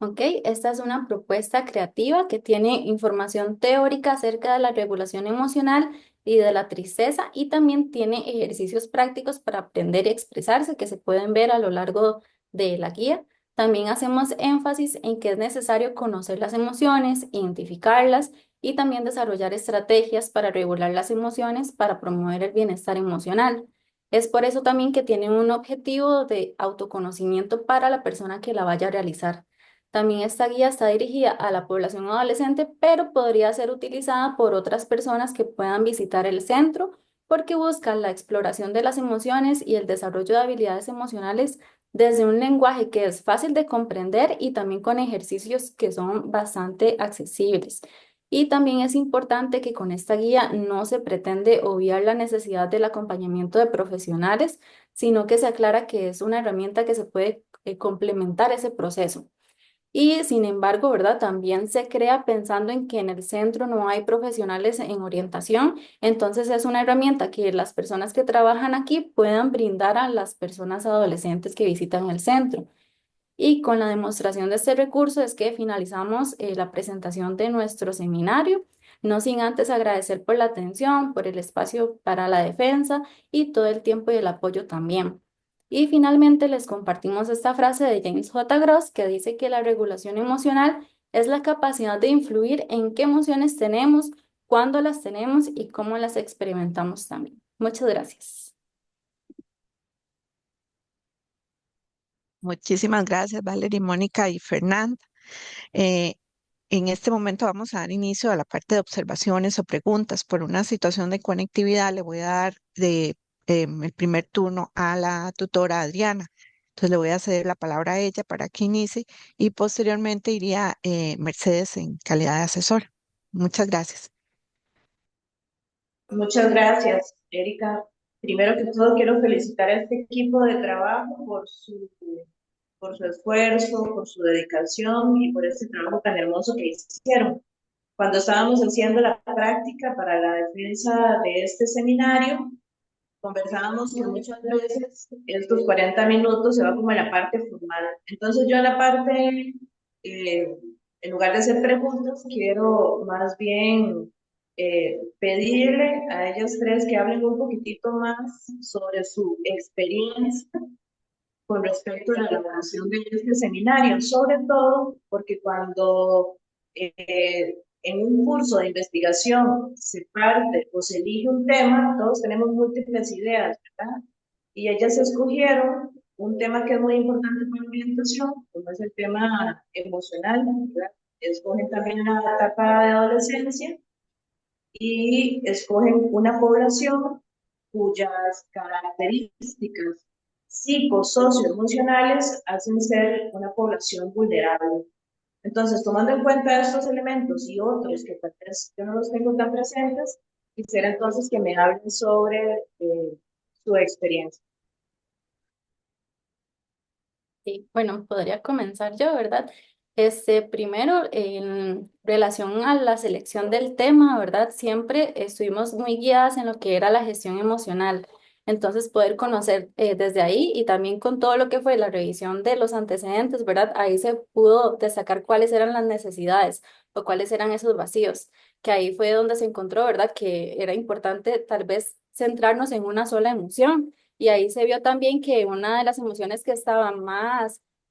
S5: Ok, esta es una propuesta creativa que tiene información teórica acerca de la regulación emocional y de la tristeza y también tiene ejercicios prácticos para aprender y expresarse que se pueden ver a lo largo de la guía. También hacemos énfasis en que es necesario conocer las emociones, identificarlas y también desarrollar estrategias para regular las emociones para promover el bienestar emocional. Es por eso también que tiene un objetivo de autoconocimiento para la persona que la vaya a realizar. También esta guía está dirigida a la población adolescente, pero podría ser utilizada por otras personas que puedan visitar el centro porque busca la exploración de las emociones y el desarrollo de habilidades emocionales desde un lenguaje que es fácil de comprender y también con ejercicios que son bastante accesibles. Y también es importante que con esta guía no se pretende obviar la necesidad del acompañamiento de profesionales, sino que se aclara que es una herramienta que se puede complementar ese proceso. Y sin embargo, ¿verdad? También se crea pensando en que en el centro no hay profesionales en orientación, entonces es una herramienta que las personas que trabajan aquí puedan brindar a las personas adolescentes que visitan el centro. Y con la demostración de este recurso es que finalizamos la presentación de nuestro seminario. No sin antes agradecer por la atención, por el espacio para la defensa y todo el tiempo y el apoyo también. Y finalmente les compartimos esta frase de James J. Gross que dice que la regulación emocional es la capacidad de influir en qué emociones tenemos, cuándo las tenemos y cómo las experimentamos también. Muchas gracias.
S2: Muchísimas gracias, Valerie, Mónica y Fernanda. Eh, en este momento vamos a dar inicio a la parte de observaciones o preguntas. Por una situación de conectividad, le voy a dar el primer turno a la tutora Adriana. Entonces le voy a ceder la palabra a ella para que inicie y posteriormente iría Mercedes en calidad de asesor. Muchas gracias.
S6: Muchas gracias, Erika. Primero que todo, quiero felicitar a este equipo de trabajo por su esfuerzo, por su dedicación y por este trabajo tan hermoso que hicieron. Cuando estábamos haciendo la práctica para la defensa de este seminario, conversábamos que muchas veces estos 40 minutos se va como en la parte formal. Entonces yo en la parte, en lugar de hacer preguntas, quiero más bien pedirle a ellas tres que hablen un poquitito más sobre su experiencia con respecto a la elaboración de este seminario, sobre todo porque cuando en un curso de investigación se parte o se elige un tema, todos tenemos múltiples ideas, ¿verdad? Y ellas escogieron un tema que es muy importante para la orientación, como es el tema emocional, ¿verdad? Escogen también la etapa de adolescencia y escogen una población cuyas características psicosocioemocionales hacen ser una población vulnerable. Entonces, tomando en cuenta estos elementos y otros que tal vez yo no los tengo tan presentes, quisiera entonces que me hablen sobre su experiencia.
S5: Sí, bueno, podría comenzar yo, ¿verdad? Primero, en relación a la selección del tema, ¿verdad? Siempre estuvimos muy guiadas en lo que era la gestión emocional. Entonces, poder conocer desde ahí y también con todo lo que fue la revisión de los antecedentes, ¿verdad? Ahí se pudo destacar cuáles eran las necesidades o cuáles eran esos vacíos, que ahí fue donde se encontró, ¿verdad? Que era importante tal vez centrarnos en una sola emoción y ahí se vio también que una de las emociones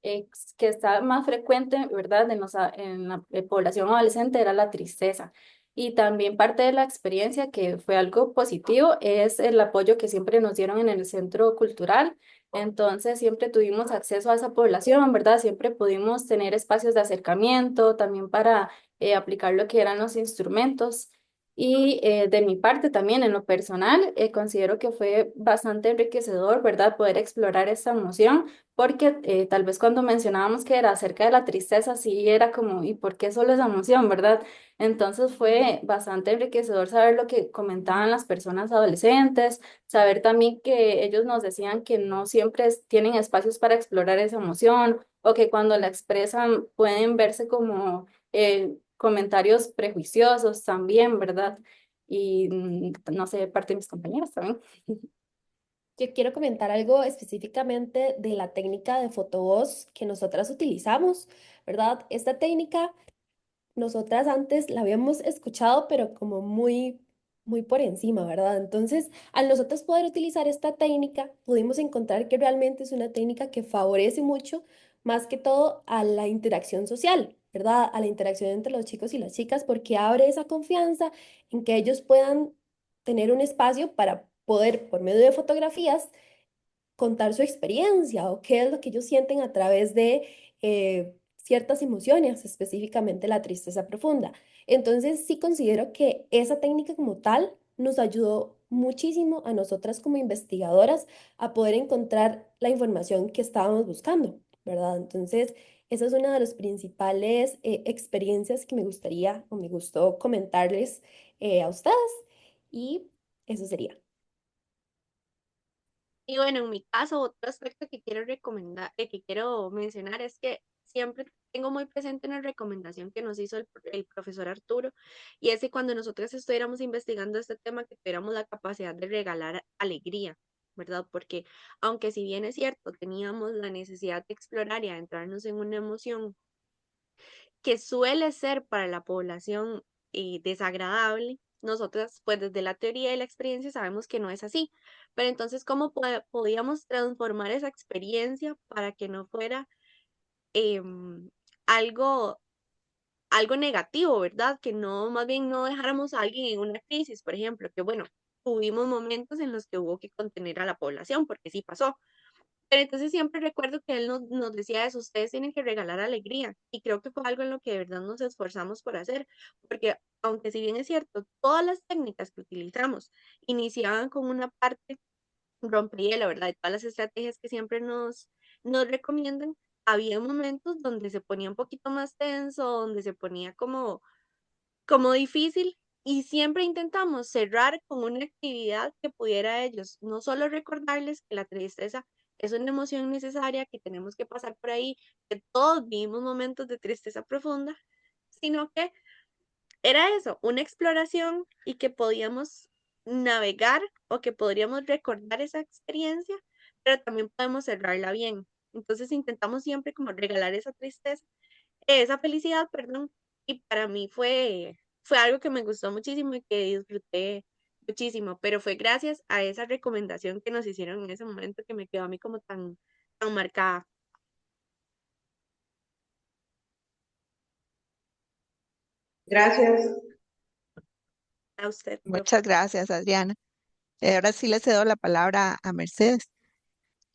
S5: eh, que estaba más frecuente, ¿verdad? En la población adolescente era la tristeza. Y también parte de la experiencia que fue algo positivo es el apoyo que siempre nos dieron en el centro cultural. Entonces siempre tuvimos acceso a esa población, ¿verdad? Siempre pudimos tener espacios de acercamiento también para aplicar lo que eran los instrumentos. Y de mi parte también, en lo personal, considero que fue bastante enriquecedor, ¿verdad? Poder explorar esta emoción, porque tal vez cuando mencionábamos que era acerca de la tristeza, sí era como, ¿y por qué solo esa emoción, verdad? Entonces fue bastante enriquecedor saber lo que comentaban las personas adolescentes, saber también que ellos nos decían que no siempre tienen espacios para explorar esa emoción, o que cuando la expresan pueden verse como comentarios prejuiciosos también, ¿verdad? Y no sé, parte de mis compañeras también.
S4: Yo quiero comentar algo específicamente de la técnica de fotovoz que nosotras utilizamos, ¿verdad? Esta técnica nosotras antes la habíamos escuchado, pero como muy por encima, ¿verdad? Entonces, al nosotros poder utilizar esta técnica, pudimos encontrar que realmente es una técnica que favorece mucho, más que todo, a la interacción social, ¿verdad? A la interacción entre los chicos y las chicas, porque abre esa confianza en que ellos puedan tener un espacio para poder, por medio de fotografías, contar su experiencia o qué es lo que ellos sienten a través de ciertas emociones, específicamente la tristeza profunda. Entonces, sí considero que esa técnica como tal nos ayudó muchísimo a nosotras como investigadoras a poder encontrar la información que estábamos buscando, ¿verdad? Entonces, esa es una de las principales experiencias que me gustaría o me gustó comentarles a ustedes y eso sería.
S3: Y bueno, en mi caso, otro aspecto que quiero recomendar, que quiero mencionar es que siempre tengo muy presente una recomendación que nos hizo el profesor Arturo, y es que cuando nosotros estuviéramos investigando este tema, que tuviéramos la capacidad de regalar alegría, ¿verdad? Porque aunque si bien es cierto, teníamos la necesidad de explorar y adentrarnos en una emoción que suele ser para la población desagradable, nosotras pues desde la teoría y la experiencia sabemos que no es así. Pero entonces, ¿cómo podíamos transformar esa experiencia para que no fuera em, algo, algo negativo, ¿verdad? Que no, más bien no dejáramos a alguien en una crisis, por ejemplo, que bueno, tuvimos momentos en los que hubo que contener a la población, porque sí pasó. Pero entonces siempre recuerdo que él nos decía eso, ustedes tienen que regalar alegría. Y creo que fue algo en lo que de verdad nos esforzamos por hacer, porque aunque si bien es cierto, todas las técnicas que utilizamos iniciaban con una parte rompehielo, ¿verdad? Y todas las estrategias que siempre nos recomiendan, había momentos donde se ponía un poquito más tenso, donde se ponía como difícil y siempre intentamos cerrar con una actividad que pudiera a ellos no solo recordarles que la tristeza es una emoción necesaria, que tenemos que pasar por ahí, que todos vivimos momentos de tristeza profunda, sino que era eso, una exploración y que podíamos navegar o que podríamos recordar esa experiencia, pero también podemos cerrarla bien. Entonces intentamos siempre como regalar esa tristeza, esa felicidad, perdón, y para mí fue algo que me gustó muchísimo y que disfruté muchísimo, pero fue gracias a esa recomendación que nos hicieron en ese momento que me quedó a mí como tan marcada.
S6: Gracias.
S3: A usted, profe.
S2: Muchas gracias, Adriana. Ahora sí le cedo la palabra a Mercedes.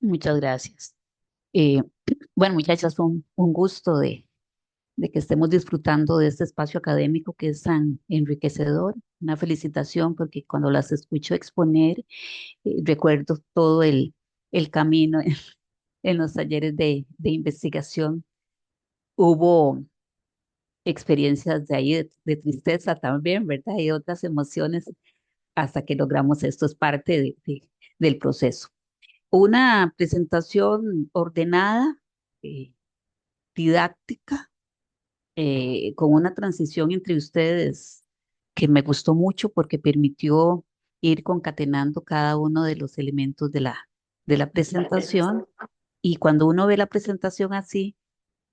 S7: Muchas gracias. Eh, bueno, muchachas, fue un gusto de que estemos disfrutando de este espacio académico que es tan enriquecedor. Una felicitación porque cuando las escucho exponer, recuerdo todo el camino en los talleres de investigación. Hubo experiencias de ahí de tristeza también, ¿verdad? Y otras emociones hasta que logramos esto. Es parte del proceso. Una presentación ordenada, eh, didáctica, con una transición entre ustedes que me gustó mucho porque permitió ir concatenando cada uno de los elementos de la presentación. Y cuando uno ve la presentación así,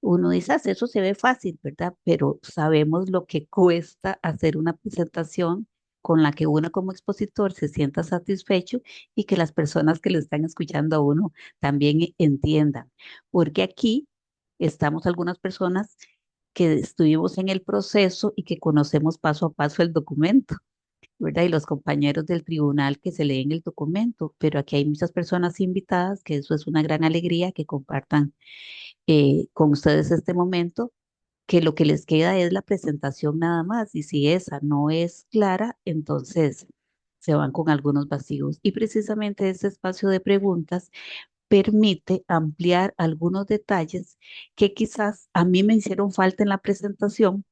S7: uno dice, "Ah, eso se ve fácil, ¿verdad?" Pero sabemos lo que cuesta hacer una presentación con la que uno como expositor se sienta satisfecho y que las personas que le están escuchando a uno también entiendan. Porque aquí estamos algunas personas que estuvimos en el proceso y que conocemos paso a paso el documento, ¿verdad? Y los compañeros del tribunal que se leen el documento, pero aquí hay muchas personas invitadas, que eso es una gran alegría que compartan con ustedes este momento, que lo que les queda es la presentación nada más, y si esa no es clara, entonces se van con algunos vacíos. Y precisamente ese espacio de preguntas permite ampliar algunos detalles que quizás a mí me hicieron falta en la presentación,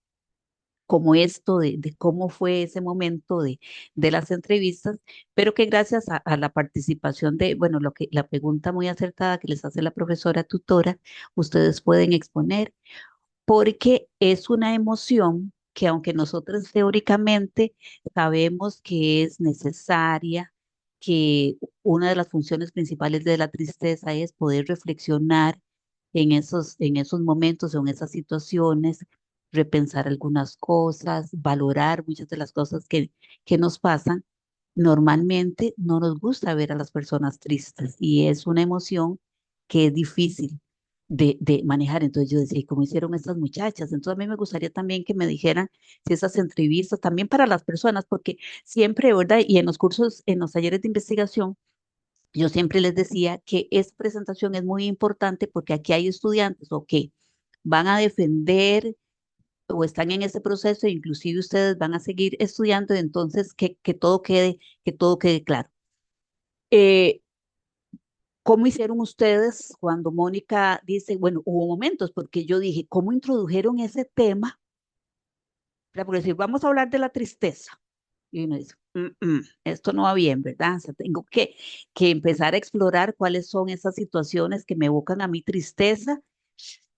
S7: como esto de cómo fue ese momento de las entrevistas, pero que gracias a la participación de, bueno, la pregunta muy acertada que les hace la profesora tutora, ustedes pueden exponer, porque es una emoción que aunque nosotros teóricamente sabemos que es necesaria, que una de las funciones principales de la tristeza es poder reflexionar en esos momentos o en esas situaciones, repensar algunas cosas, valorar muchas de las cosas que nos pasan. Normalmente no nos gusta ver a las personas tristes y es una emoción que es difícil de manejar. Entonces yo decía, ¿y cómo hicieron estas muchachas? Entonces a mí me gustaría también que me dijeran si esas entrevistas, también para las personas, porque siempre, ¿verdad? Y en los cursos, en los talleres de investigación, yo siempre les decía que esta presentación es muy importante porque aquí hay estudiantes o que van a defender o están en ese proceso, e inclusive ustedes van a seguir estudiando, entonces que todo quede claro. Eh, ¿Cómo hicieron ustedes cuando Mónica dice, bueno, hubo momentos, porque yo dije, ¿cómo introdujeron ese tema? Porque decir, vamos a hablar de la tristeza. Y uno dice, esto no va bien, ¿verdad? O sea, tengo que empezar a explorar cuáles son esas situaciones que me evocan a mi tristeza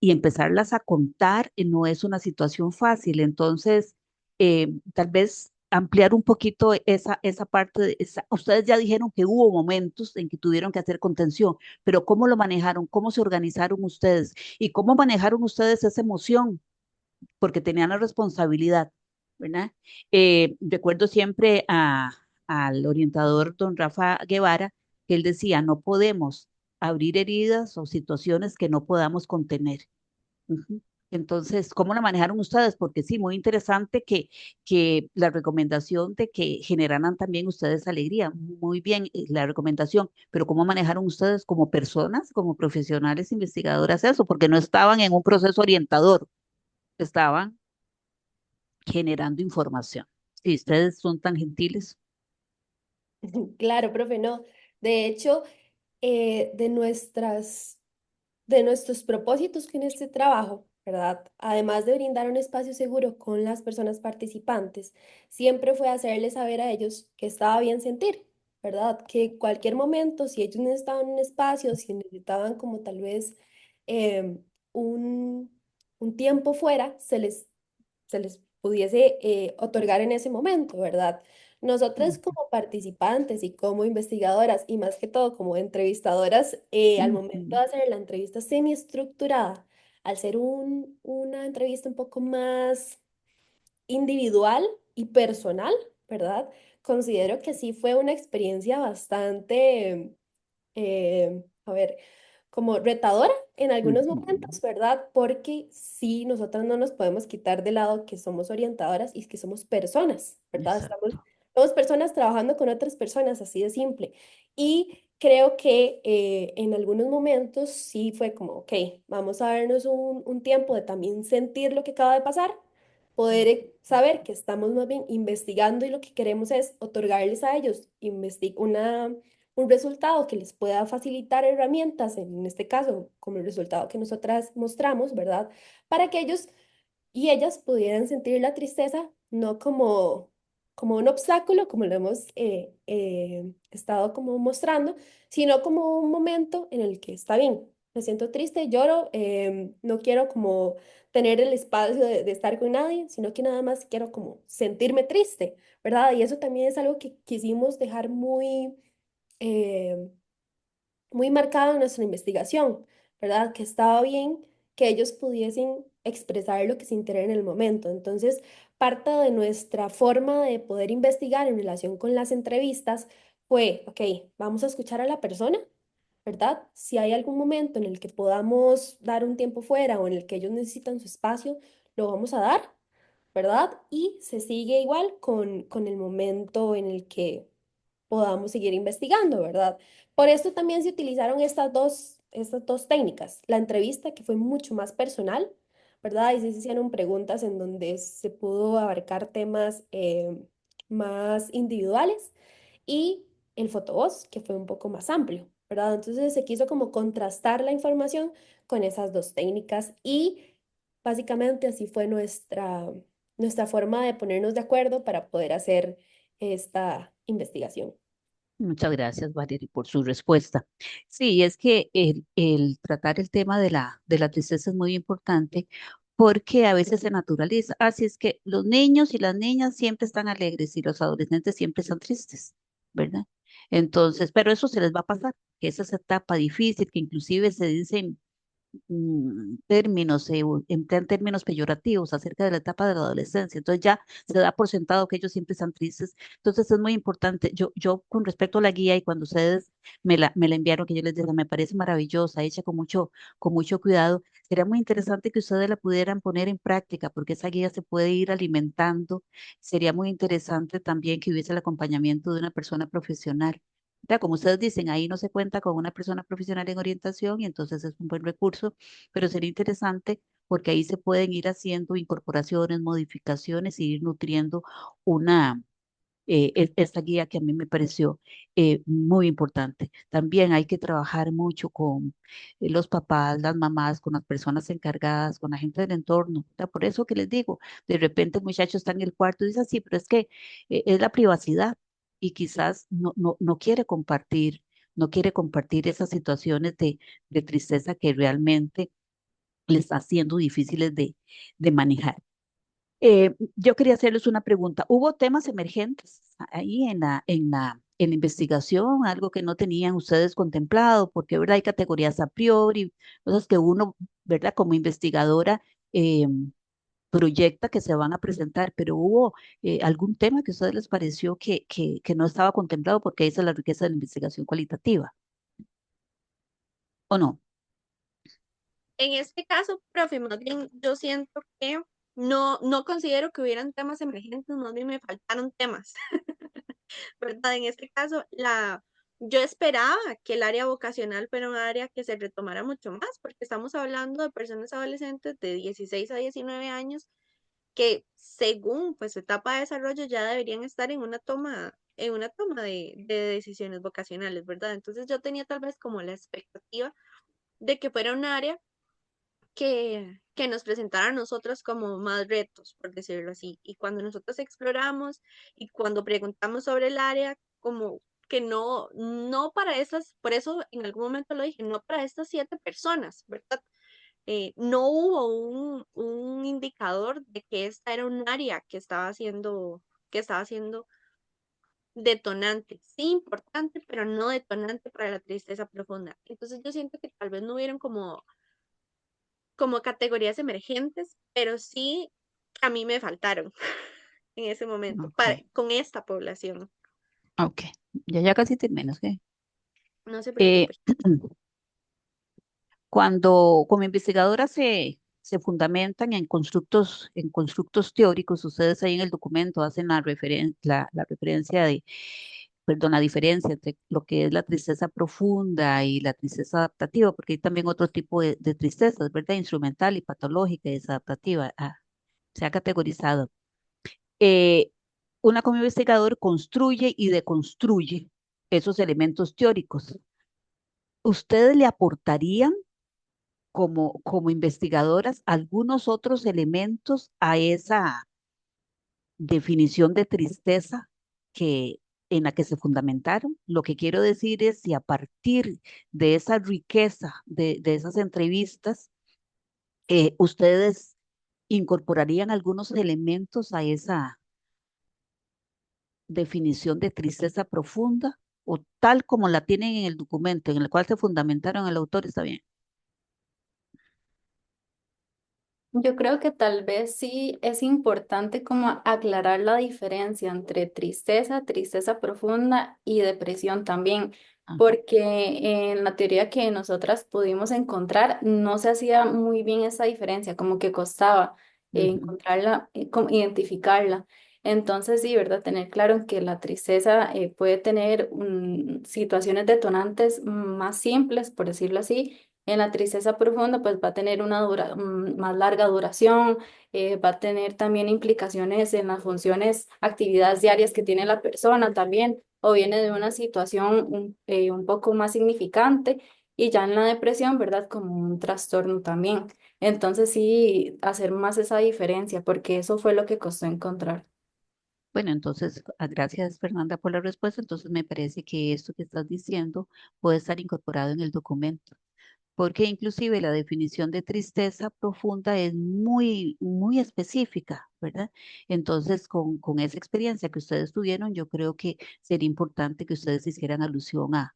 S7: y empezarlas a contar. No es una situación fácil. Entonces, tal vez ampliar un poquito esa parte. Ustedes ya dijeron que hubo momentos en que tuvieron que hacer contención, pero ¿cómo lo manejaron? ¿Cómo se organizaron ustedes? ¿Y cómo manejaron ustedes esa emoción? Porque tenían la responsabilidad. ¿verdad? Recuerdo siempre al orientador don Rafa Guevara, que él decía, no podemos abrir heridas o situaciones que no podamos contener. Ujú. Entonces, ¿cómo la manejaron ustedes? Porque sí, muy interesante que la recomendación de que generaran también ustedes alegría. Muy bien, la recomendación, pero ¿cómo manejaron ustedes como personas, como profesionales investigadoras eso? Porque no estaban en un proceso orientador, estaban generando información. Si ustedes son tan gentiles.
S4: Claro, profe, no. De hecho, de de nuestros propósitos con este trabajo, ¿verdad? Además de brindar un espacio seguro con las personas participantes, siempre fue hacerles saber a ellos que estaba bien sentir, ¿verdad? Que cualquier momento, si ellos necesitaban un espacio, si necesitaban como tal vez em, un, un tiempo fuera, se les pudiese otorgar en ese momento, ¿verdad? Nosotras
S7: Ujú,
S4: como participantes y como investigadoras y más que todo como entrevistadoras, al momento
S7: ujú,
S4: de hacer la entrevista semiestructurada, al ser una entrevista un poco más individual y personal, ¿verdad? Considero que sí fue una experiencia bastante a ver, como retadora en algunos
S7: ujú.
S4: momentos, ¿verdad? Porque sí, nosotras no nos podemos quitar de lado que somos orientadoras y que somos personas, ¿verdad?
S7: Exacto.
S4: Somos personas trabajando con otras personas, así de simple. Y creo que en algunos momentos sí fue como, ok, vamos a darnos un tiempo de también sentir lo que acaba de pasar, poder saber que estamos más bien investigando y lo que queremos es otorgarles a ellos un resultado que les pueda facilitar herramientas, en este caso, como el resultado que nosotras mostramos, ¿verdad? Para que ellos y ellas pudieran sentir la tristeza no como un obstáculo, como lo hemos estado como mostrando, sino como un momento en el que está bien. Me siento triste, lloro, no quiero como tener el espacio de estar con nadie, sino que nada más quiero como sentirme triste, ¿verdad? Y eso también es algo que quisimos dejar eh, muy marcado en nuestra investigación, ¿verdad? Que estaba bien que ellos pudiesen expresar lo que sintieran en el momento. Entonces, parte de nuestra forma de poder investigar en relación con las entrevistas fue, ok, vamos a escuchar a la persona, ¿verdad? Si hay algún momento en el que podamos dar un tiempo fuera o en el que ellos necesitan su espacio, lo vamos a dar, ¿verdad? Y se sigue igual con el momento en el que podamos seguir investigando, ¿verdad? Por esto también se utilizaron estas dos técnicas. La entrevista, que fue mucho más personal, ¿verdad? Y sí se hicieron preguntas en donde se pudo abarcar temas más individuales y el fotovoz, que fue un poco más amplio, ¿verdad? Entonces se quiso como contrastar la información con esas dos técnicas y básicamente así fue nuestra forma de ponernos de acuerdo para poder hacer esta investigación.
S7: Muchas gracias, Valerie, por su respuesta. Sí, es que el tratar el tema de la tristeza es muy importante porque a veces se naturaliza. Así es que los niños y las niñas siempre están alegres y los adolescentes siempre están tristes, ¿verdad? Entonces, pero eso se les va a pasar, que esa es esa etapa difícil, que inclusive se dicen términos, emplean términos peyorativos acerca de la etapa de la adolescencia. Entonces ya se da por sentado que ellos siempre están tristes. Entonces es muy importante. Yo con respecto a la guía y cuando ustedes me la enviaron, que yo les dije, me parece maravillosa, hecha con mucho cuidado, sería muy interesante que ustedes la pudieran poner en práctica porque esa guía se puede ir alimentando. Sería muy interesante también que hubiese el acompañamiento de una persona profesional. Ya, como ustedes dicen, ahí no se cuenta con una persona profesional en orientación y entonces es un buen recurso, pero sería interesante porque ahí se pueden ir haciendo incorporaciones, modificaciones y ir nutriendo una, esta guía que a mí me pareció muy importante. También hay que trabajar mucho con los papás, las mamás, con las personas encargadas, con la gente del entorno. ¿Verdad? Por eso que les digo, de repente el muchacho está en el cuarto y dice, sí, pero es que es la privacidad y quizás no quiere compartir, no quiere compartir esas situaciones de tristeza que realmente le está haciendo difíciles de manejar. Yo quería hacerles una pregunta. ¿Hubo temas emergentes ahí en la investigación, algo que no tenían ustedes contemplado? Porque, ¿verdad? Hay categorías a priori, cosas que uno, ¿verdad? Como investigadora, eh, proyecta que se van a presentar, pero hubo algún tema que a ustedes les pareció que no estaba contemplado porque esa es la riqueza de la investigación cualitativa, ¿o no?
S3: En este caso, profe, más bien yo siento que no considero que hubieran temas emergentes, más bien me faltaron temas, ¿verdad? En este caso, yo esperaba que el área vocacional fuera un área que se retomara mucho más, porque estamos hablando de personas adolescentes de 16 a 19 años que según pues su etapa de desarrollo ya deberían estar en una toma de decisiones vocacionales, ¿verdad? Entonces yo tenía tal vez como la expectativa de que fuera un área que nos presentara a nosotros como más retos, por decirlo así. Y cuando nosotros exploramos y cuando preguntamos sobre el área, como que no para esas, por eso en algún momento lo dije, no para estas 7 personas, ¿verdad? No hubo un indicador de que esta era un área que estaba siendo detonante, sí importante, pero no detonante para la tristeza profunda. Entonces yo siento que tal vez no hubieron como categorías emergentes, pero sí a mí me faltaron en ese momento
S7: Ok,
S3: con esta población.
S7: ok, ya casi termino, ¿ok?
S3: No se
S7: Eh,
S3: preocupe.
S7: Cuando como investigadora se fundamentan en constructos teóricos, ustedes ahí en el documento hacen la referencia de, perdón, la diferencia entre lo que es la tristeza profunda y la tristeza adaptativa, porque hay también otro tipo de tristezas, ¿verdad? Instrumental y patológica y desadaptativa. Se ha categorizado. Eh, una como investigador construye y deconstruye esos elementos teóricos. ¿Ustedes le aportarían como investigadoras algunos otros elementos a esa definición de tristeza que, en la que se fundamentaron? Lo que quiero decir es si a partir de esa riqueza de esas entrevistas, ustedes incorporarían algunos elementos a esa definición de tristeza profunda o tal como la tienen en el documento en el cual se fundamentaron el autor, está bien.
S5: Yo creo que tal vez sí es importante como aclarar la diferencia entre tristeza, tristeza profunda y depresión también,
S7: Ajá.
S5: porque en la teoría que nosotras pudimos encontrar no se hacía muy bien esa diferencia, como que costaba
S7: Ujú.
S5: encontrarla, como identificarla. Entonces sí, ¿verdad? Tener claro en que la tristeza puede tener situaciones detonantes más simples, por decirlo así. En la tristeza profunda, pues va a tener una más larga duración, va a tener también implicaciones en las funciones, actividades diarias que tiene la persona también, o viene de una situación un poco más significante, y ya en la depresión, ¿verdad? Como un trastorno también. Entonces sí, hacer más esa diferencia, porque eso fue lo que costó encontrar.
S7: Bueno, entonces, gracias Fernanda por la respuesta. Entonces me parece que esto que estás diciendo puede estar incorporado en el documento, porque inclusive la definición de tristeza profunda es muy específica, ¿verdad? Entonces, con esa experiencia que ustedes tuvieron, yo creo que sería importante que ustedes hicieran alusión a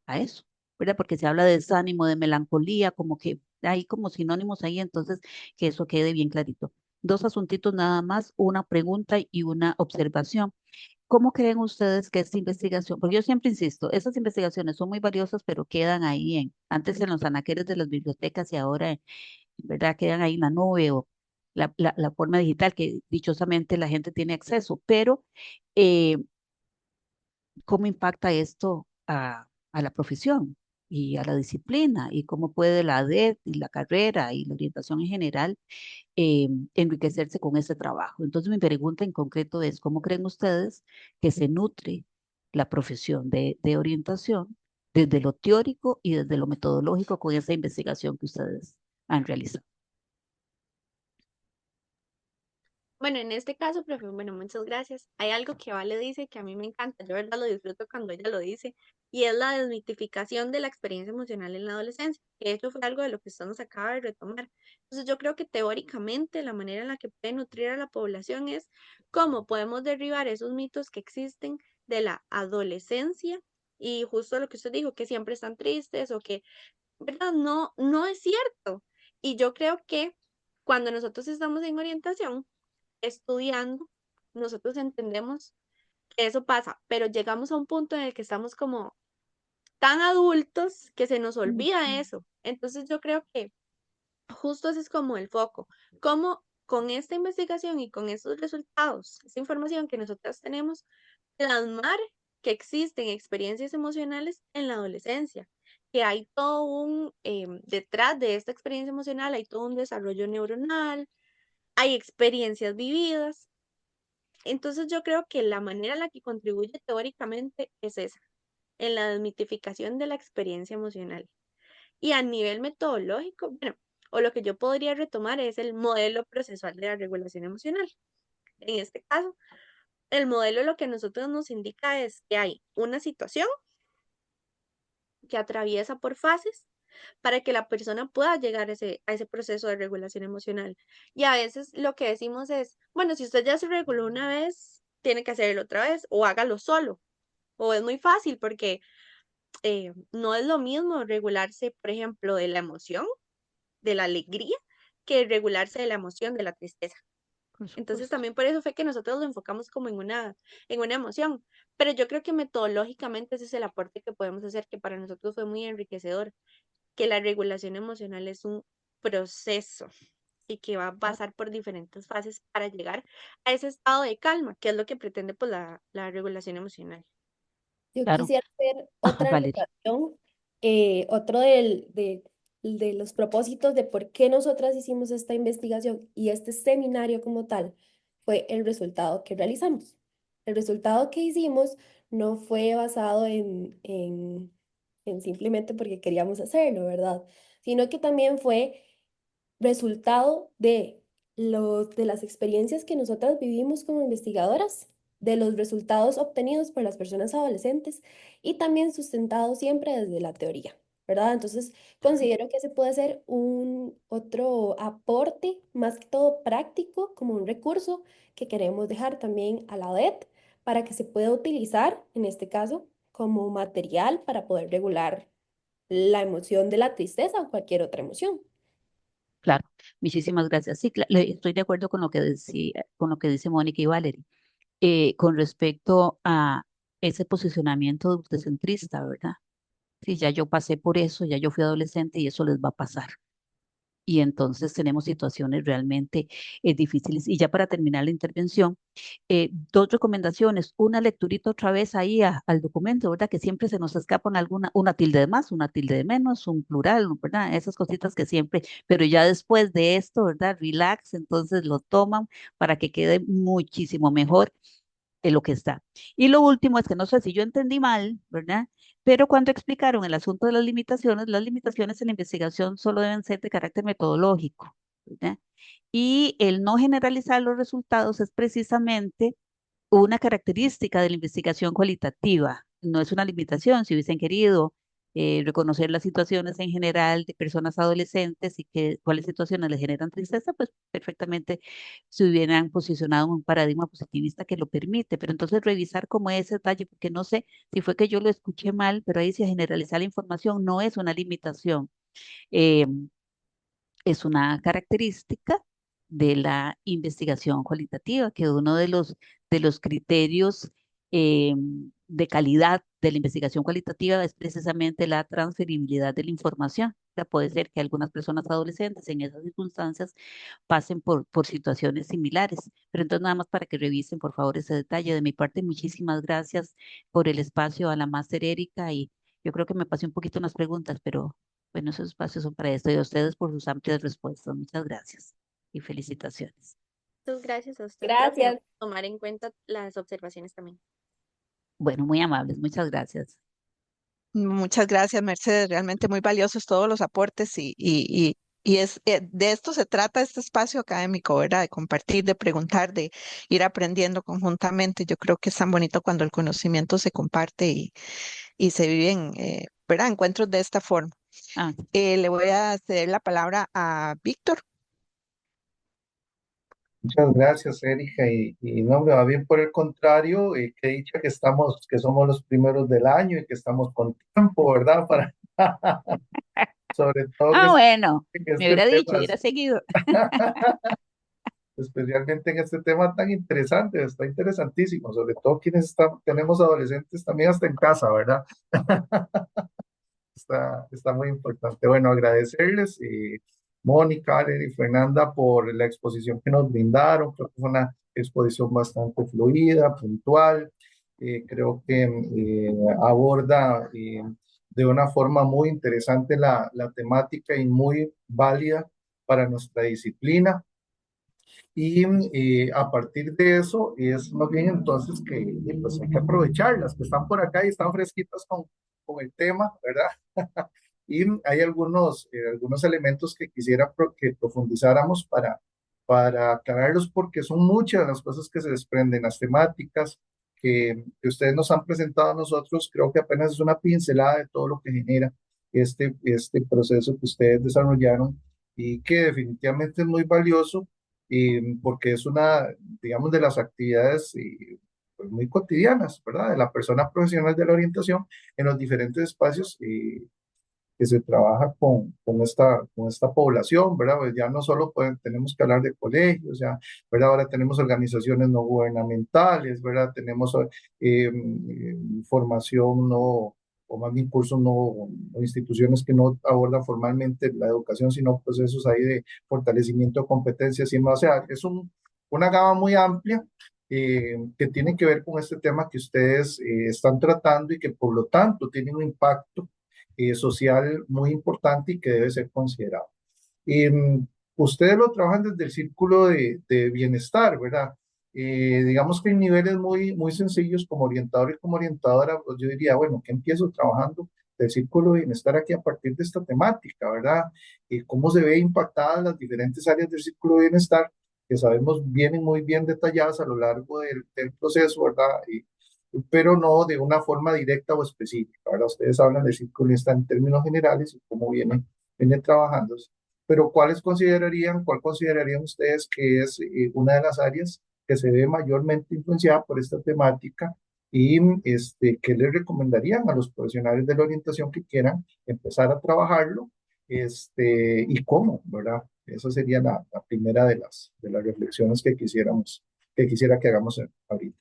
S7: eso, ¿verdad? Porque se habla de desánimo, de melancolía, como que hay como sinónimos ahí, entonces que eso quede bien clarito. Dos asuntitos nada más, una pregunta y una observación. ¿Cómo creen ustedes que esta investigación, porque yo siempre insisto, esas investigaciones son muy valiosas, pero quedan ahí antes en los anaqueles de las bibliotecas y ahora, ¿verdad? Quedan ahí en la nube o la forma digital que dichosamente la gente tiene acceso, pero eh, ¿cómo impacta esto a la profesión y a la disciplina? ¿Y cómo puede la ADET y la carrera y la orientación en general enriquecerse con ese trabajo? Entonces, mi pregunta en concreto es, ¿cómo creen ustedes que se nutre la profesión de orientación desde lo teórico y desde lo metodológico con esa investigación que ustedes han realizado?
S3: Bueno, en este caso, profe, bueno, muchas gracias. Hay algo que Vale dice que a mí me encanta, yo de verdad lo disfruto cuando ella lo dice, y es la desmitificación de la experiencia emocional en la adolescencia, que de hecho fue algo de lo que usted nos acaba de retomar. Entonces yo creo que teóricamente la manera en la que puede nutrir a la población es cómo podemos derribar esos mitos que existen de la adolescencia y justo lo que usted dijo, que siempre están tristes o que, ¿verdad? No es cierto. Y yo creo que cuando nosotros estamos en orientación, estudiando, nosotros entendemos que eso pasa, pero llegamos a un punto en el que estamos como tan adultos que se nos olvida eso. Entonces yo creo que justo ese es como el foco, cómo con esta investigación y con estos resultados, esta información que nosotras tenemos, plasmar que existen experiencias emocionales en la adolescencia, que hay todo un, detrás de esta experiencia emocional, hay todo un desarrollo neuronal, hay experiencias vividas. Entonces yo creo que la manera en la que contribuye teóricamente es esa, en la desmitificación de la experiencia emocional. Y a nivel metodológico, bueno, o lo que yo podría retomar es el modelo procesual de la regulación emocional. En este caso, el modelo lo que a nosotros nos indica es que hay una situación que atraviesa por fases para que la persona pueda llegar a ese proceso de regulación emocional. Y a veces lo que decimos es, bueno, si usted ya se reguló una vez, tiene que hacerlo otra vez o hágalo solo. O es muy fácil porque no es lo mismo regularse, por ejemplo, de la emoción, de la alegría, que regularse de la emoción, de la tristeza.
S7: Por
S3: Entonces
S7: supuesto.
S3: también por eso fue que nosotros lo enfocamos como en una emoción. Pero yo creo que metodológicamente ese es el aporte que podemos hacer, que para nosotros fue muy enriquecedor, que la regulación emocional es un proceso y que va a pasar por diferentes fases para llegar a ese estado de calma, que es lo que pretende pues la regulación emocional.
S4: Yo
S7: Claro.
S4: quisiera hacer
S7: Ajá,
S4: otra
S7: Valeria.
S4: anotación, otro de los propósitos de por qué nosotras hicimos esta investigación y este seminario como tal fue el resultado que realizamos. El resultado que hicimos no fue basado en simplemente porque queríamos hacerlo, ¿verdad? Sino que también fue resultado de las experiencias que nosotras vivimos como investigadoras, de los resultados obtenidos por las personas adolescentes y también sustentado siempre desde la teoría, ¿verdad? Entonces, considero que ese puede ser un otro aporte, más que todo práctico, como un recurso que queremos dejar también a la ODET para que se pueda utilizar, en este caso, como material para poder regular la emoción de la tristeza o cualquier otra emoción.
S7: Claro, muchísimas gracias. Sí, estoy de acuerdo con lo que decía, con lo que dice Mónica y Valerie, con respecto a ese posicionamiento autocentrista, ¿verdad? Sí, ya yo pasé por eso, ya yo fui adolescente y eso les va a pasar. Y entonces tenemos situaciones realmente difíciles. Y ya para terminar la intervención, dos recomendaciones, una lecturita otra vez ahí al documento, ¿verdad? Que siempre se nos escapan alguna, una tilde de más, una tilde de menos, un plural, ¿verdad? Esas cositas que siempre, pero ya después de esto, ¿verdad? Relax, entonces lo toman para que quede muchísimo mejor en lo que está. Y lo último es que no sé si yo entendí mal, ¿verdad? Pero cuando explicaron el asunto de las limitaciones en la investigación solo deben ser de carácter metodológico, ¿verdad? Y el no generalizar los resultados es precisamente una característica de la investigación cualitativa. No es una limitación. Si hubiesen querido reconocer las situaciones en general de personas adolescentes y que cuáles situaciones les generan tristeza, pues perfectamente se hubieran posicionado en un paradigma positivista que lo permite. Pero entonces revisar como ese detalle, porque no sé si fue que yo lo escuché mal, pero ahí dice generalizar la información no es una limitación. Eh, es una característica de la investigación cualitativa, que uno de los criterios de calidad de la investigación cualitativa es precisamente la transferibilidad de la información. O sea, puede ser que algunas personas adolescentes en esas circunstancias pasen por situaciones similares, pero entonces nada más para que revisen por favor ese detalle. De mi parte, muchísimas gracias por el espacio a la máster Erika y yo creo que me pasé un poquito en las preguntas, pero bueno, esos espacios son para esto y a ustedes por sus amplias respuestas. Muchas gracias y felicitaciones.
S3: Muchas gracias a usted por
S4: Gracias.
S3: tomar en cuenta las observaciones también.
S7: Bueno, muy amables, muchas gracias.
S2: Muchas gracias, Mercedes. Realmente muy valiosos todos los aportes y es, de esto se trata este espacio académico, ¿verdad? De compartir, de preguntar, de ir aprendiendo conjuntamente. Yo creo que es tan bonito cuando el conocimiento se comparte y se viven, ¿verdad? Encuentros de esta forma.
S7: Ah,
S2: Le voy a ceder la palabra a Víctor.
S1: Muchas gracias, Erika. Y no, me va bien por el contrario, que dicha que estamos, que somos los primeros del año y que estamos con tiempo, ¿verdad? Para sobre todo
S7: Ah, bueno,
S1: en
S7: me
S1: este
S7: hubiera dicho,
S1: tema,
S7: hubiera seguido.
S1: especialmente en este tema tan interesante, está interesantísimo, sobre todo quienes tenemos adolescentes también hasta en casa, ¿verdad? Está muy importante. Bueno, agradecerles, Mónica, Alex y Fernanda, por la exposición que nos brindaron. Creo que fue una exposición bastante fluida, puntual. Creo que aborda de una forma muy interesante la temática y muy válida para nuestra disciplina. Y a partir de eso es más bien entonces que pues hay que aprovecharlas, que están por acá y están fresquitas con el tema, ¿verdad? Y hay algunos elementos que quisiera que profundizáramos para aclararlos, porque son muchas las cosas que se desprenden, las temáticas que ustedes nos han presentado a nosotros. Creo que apenas es una pincelada de todo lo que genera este proceso que ustedes desarrollaron y que definitivamente es muy valioso, porque es una, digamos, de las actividades pues, muy cotidianas, ¿verdad? De la persona profesional de la orientación en los diferentes espacios que se trabaja con esta población, ¿verdad? Pues ya no solo tenemos que hablar de colegios, ya, ¿verdad? Ahora tenemos organizaciones no gubernamentales, ¿verdad? Tenemos formación no, o más bien cursos no, o instituciones que no abordan formalmente la educación, sino procesos ahí de fortalecimiento de competencias y más. O sea, es una gama muy amplia que tiene que ver con este tema que ustedes están tratando y que por lo tanto tiene un impacto social muy importante y que debe ser considerado. Ustedes lo trabajan desde el círculo de bienestar, ¿verdad? Digamos que en niveles muy, muy sencillos como orientador y como orientadora, pues yo diría, bueno, que empiezo trabajando del círculo de bienestar aquí a partir de esta temática, ¿verdad? Cómo se ve impactadas las diferentes áreas del círculo de bienestar, que sabemos vienen muy bien detalladas a lo largo del proceso, ¿verdad? Pero no de una forma directa o específica. Ahora ustedes hablan de círculo en términos generales y cómo viene trabajando. Pero cuál considerarían ustedes que es una de las áreas que se ve mayormente influenciada por esta temática y qué les recomendarían a los profesionales de la orientación que quieran empezar a trabajarlo y cómo, ¿verdad? Esa sería la primera de las reflexiones que quisiera que hagamos ahorita.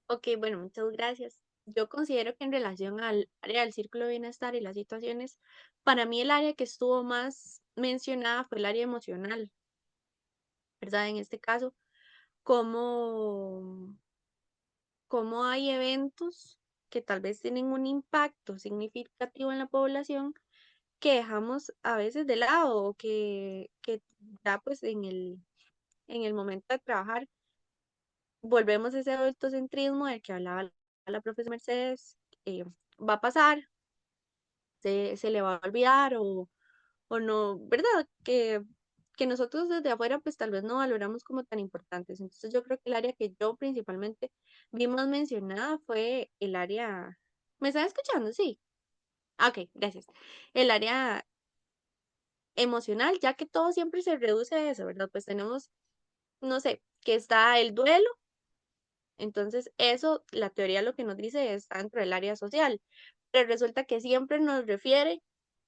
S3: Ok, bueno, muchas gracias. Yo considero que en relación al área del círculo de bienestar y las situaciones, para mí el área que estuvo más mencionada fue el área emocional, ¿verdad? En este caso, cómo, cómo hay eventos que tal vez tienen un impacto significativo en la población que dejamos a veces de lado o que ya pues en el momento de trabajar volvemos a ese adultocentrismo del que hablaba la profesora Mercedes, va a pasar, se le va a olvidar o no, ¿verdad? Que nosotros desde afuera pues tal vez no valoramos como tan importantes. Entonces yo creo que el área que yo principalmente vi más mencionada fue el área, ¿me están escuchando? Sí. Ah, ok, gracias. El área emocional, ya que todo siempre se reduce a eso, ¿verdad? Pues tenemos, no sé, que está el duelo. Entonces, eso, la teoría lo que nos dice está dentro del área social, pero resulta que siempre nos refiere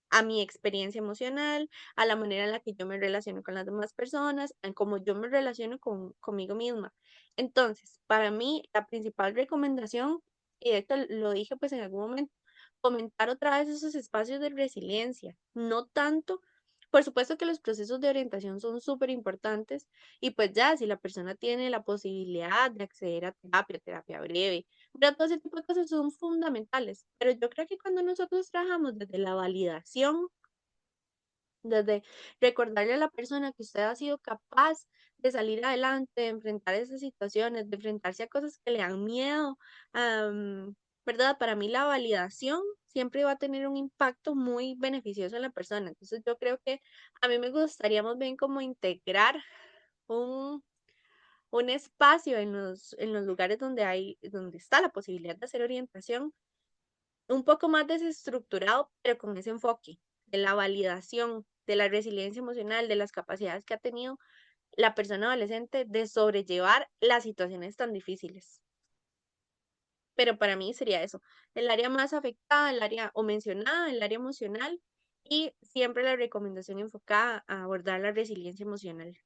S3: a mi experiencia emocional, a la manera en la que yo me relaciono con las demás personas, a cómo yo me relaciono conmigo misma. Entonces, para mí, la principal recomendación, y esto lo dije pues en algún momento, fomentar otra vez esos espacios de resiliencia, no tanto. Por supuesto que los procesos de orientación son súper importantes y pues ya, si la persona tiene la posibilidad de acceder a terapia, terapia breve, pero todo ese tipo de cosas son fundamentales. Pero yo creo que cuando nosotros trabajamos desde la validación, desde recordarle a la persona que usted ha sido capaz de salir adelante, de enfrentar esas situaciones, de enfrentarse a cosas que le dan miedo, ¿verdad? Para mí la validación siempre va a tener un impacto muy beneficioso en la persona. Entonces yo creo que a mí me gustaría más bien como integrar un, un espacio en los lugares donde está la posibilidad de hacer orientación un poco más desestructurado, pero con ese enfoque de la validación, de la resiliencia emocional, de las capacidades que ha tenido la persona adolescente de sobrellevar las situaciones tan difíciles. pero para mí sería eso, el área más afectada, el área o mencionada, el área emocional y siempre la recomendación enfocada a abordar la resiliencia emocional.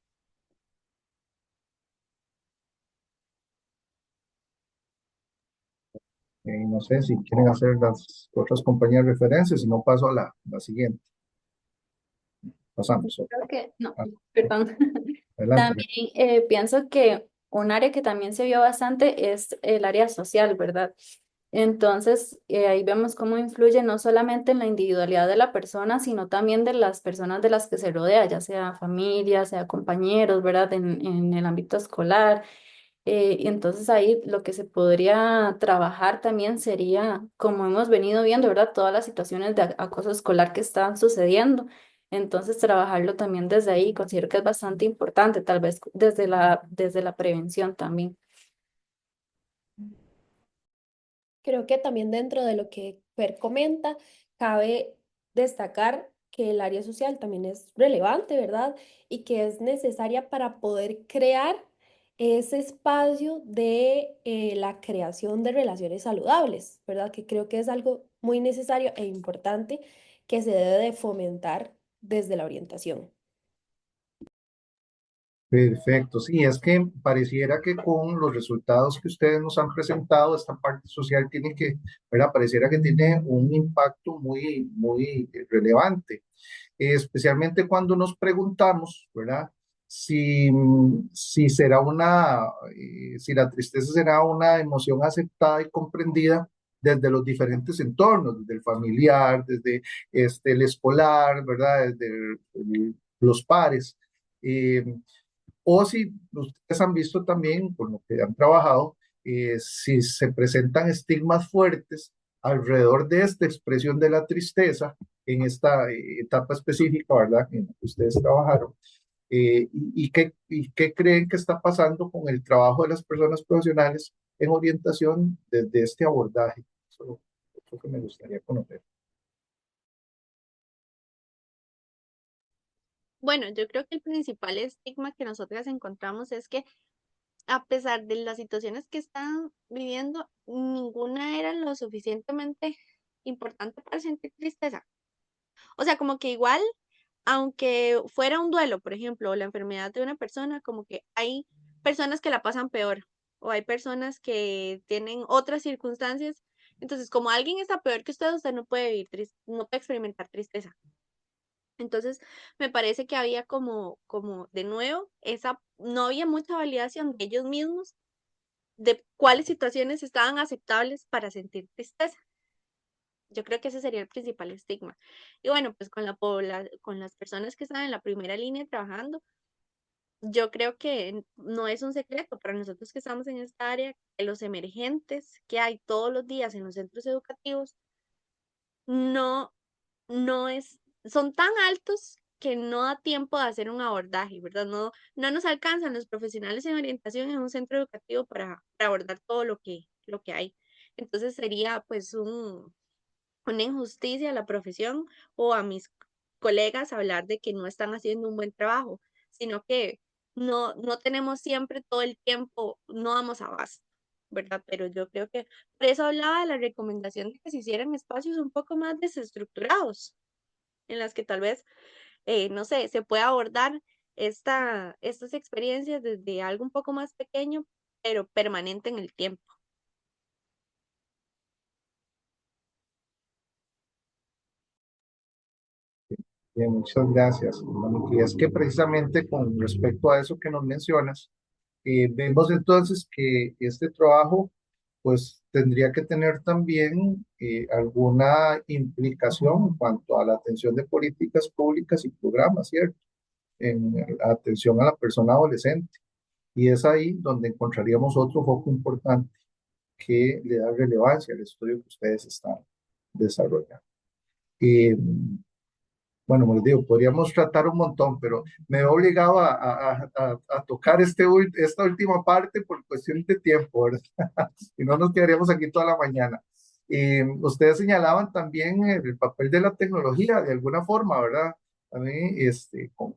S1: No sé si quieren hacer las otras compañías referencias, si no paso a la siguiente. Pasamos.
S5: Creo que, no,
S1: Ah,
S5: perdón.
S1: adelante.
S5: También pienso que un área que también se vio bastante es el área social, ¿verdad? Entonces, ahí vemos cómo influye no solamente en la individualidad de la persona, sino también de las personas de las que se rodea, ya sea familia, sea compañeros, ¿verdad? En el ámbito escolar. Y entonces ahí lo que se podría trabajar también sería, como hemos venido viendo, ¿verdad? Todas las situaciones de acoso escolar que están sucediendo. Entonces, trabajarlo también desde ahí, considero que es bastante importante, tal vez desde la prevención también.
S4: Creo que también dentro de lo que Per comenta, cabe destacar que el área social también es relevante, ¿verdad? Y que es necesaria para poder crear ese espacio de la creación de relaciones saludables, ¿verdad? Que creo que es algo muy necesario e importante que se debe de fomentar desde la orientación.
S1: Perfecto, sí, es que pareciera que con los resultados que ustedes nos han presentado, esta parte social tiene que, ¿verdad? Pareciera que tiene un impacto muy relevante, especialmente cuando nos preguntamos, ¿verdad? Si será si la tristeza será una emoción aceptada y comprendida desde los diferentes entornos, desde el familiar, desde el escolar, ¿verdad? Desde los pares. Eh, o si ustedes han visto también, con lo que han trabajado, si se presentan estigmas fuertes alrededor de esta expresión de la tristeza en esta etapa específica, ¿verdad? En la que ustedes trabajaron. ¿Y qué creen que está pasando con el trabajo de las personas profesionales en orientación desde este abordaje? Eso es lo que me gustaría conocer.
S3: Bueno, yo creo que el principal estigma que nosotras encontramos es que a pesar de las situaciones que están viviendo, ninguna era lo suficientemente importante para sentir tristeza. O sea, como que igual, aunque fuera un duelo, por ejemplo, o la enfermedad de una persona, como que hay personas que la pasan peor o hay personas que tienen otras circunstancias. Entonces, como alguien está peor que usted no puede vivir no puede experimentar tristeza. Entonces, me parece que había como de nuevo, no había mucha validación de ellos mismos de cuáles situaciones estaban aceptables para sentir tristeza. Yo creo que ese sería el principal estigma. Y bueno, pues con las personas que están en la primera línea trabajando, yo creo que no es un secreto para nosotros que estamos en esta área, que los emergentes que hay todos los días en los centros educativos no, no es, son tan altos que no da tiempo de hacer un abordaje, ¿verdad? No nos alcanzan los profesionales en orientación en un centro educativo para abordar todo lo que hay. Entonces sería pues una injusticia a la profesión o a mis colegas hablar de que no están haciendo un buen trabajo, sino que no tenemos siempre todo el tiempo, no damos abasto, ¿verdad? Pero yo creo que por eso hablaba de la recomendación de que se hicieran espacios un poco más desestructurados, en las que tal vez, no sé, se pueda abordar estas experiencias desde algo un poco más pequeño, pero permanente en el tiempo.
S1: Bien, muchas gracias, Mónica. Y es que precisamente con respecto a eso que nos mencionas, vemos entonces que este trabajo pues tendría que tener también alguna implicación en cuanto a la atención de políticas públicas y programas, ¿cierto? En la atención a la persona adolescente. Y es ahí donde encontraríamos otro foco importante que le da relevancia al estudio que ustedes están desarrollando. Eh, bueno, como les digo, podríamos tratar un montón, pero me he obligado a tocar esta última parte por cuestión de tiempo, ¿verdad? Si no, nos quedaríamos aquí toda la mañana. Ustedes señalaban también el papel de la tecnología, de alguna forma, ¿verdad? También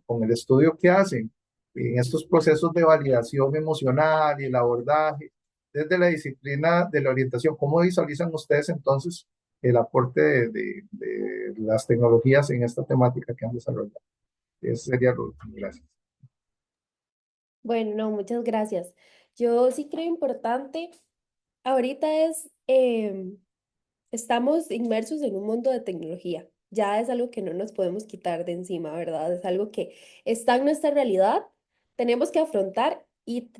S1: con el estudio que hacen en estos procesos de validación emocional y el abordaje. desde la disciplina de la orientación, ¿cómo visualizan ustedes entonces el aporte de las tecnologías en esta temática que han desarrollado? Eso sería lo último. Gracias.
S4: Bueno, no, muchas gracias. Yo sí creo importante, ahorita estamos inmersos en un mundo de tecnología. Ya es algo que no nos podemos quitar de encima, ¿verdad? Es algo que está en nuestra realidad, tenemos que afrontar y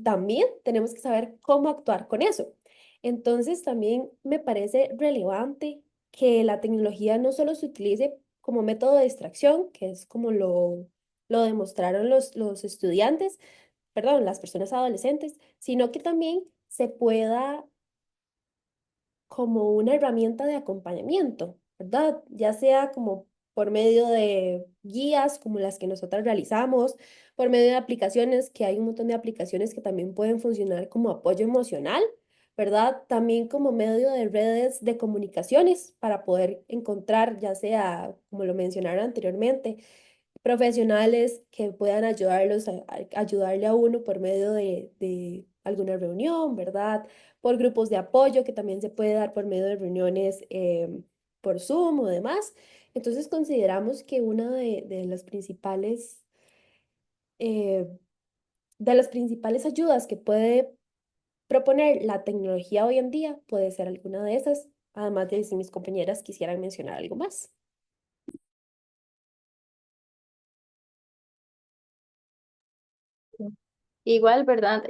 S4: también tenemos que saber cómo actuar con eso. Entonces, también me parece relevante que la tecnología no solo se utilice como método de distracción, que es como lo demostraron los estudiantes, perdón, las personas adolescentes, sino que también se pueda como una herramienta de acompañamiento, ¿verdad? Ya sea como por medio de guías como las que nosotras realizamos, por medio de aplicaciones, que hay un montón de aplicaciones que también pueden funcionar como apoyo emocional, ¿verdad? También como medio de redes de comunicaciones para poder encontrar, ya sea, como lo mencionaron anteriormente, profesionales que puedan ayudarle a uno por medio de alguna reunión, ¿verdad? Por grupos de apoyo que también se puede dar por medio de reuniones por Zoom o demás. Entonces consideramos que una eh, de las principales ayudas que puede proponer la tecnología hoy en día puede ser alguna de esas, además de si mis compañeras quisieran mencionar algo más.
S5: Igual, ¿verdad?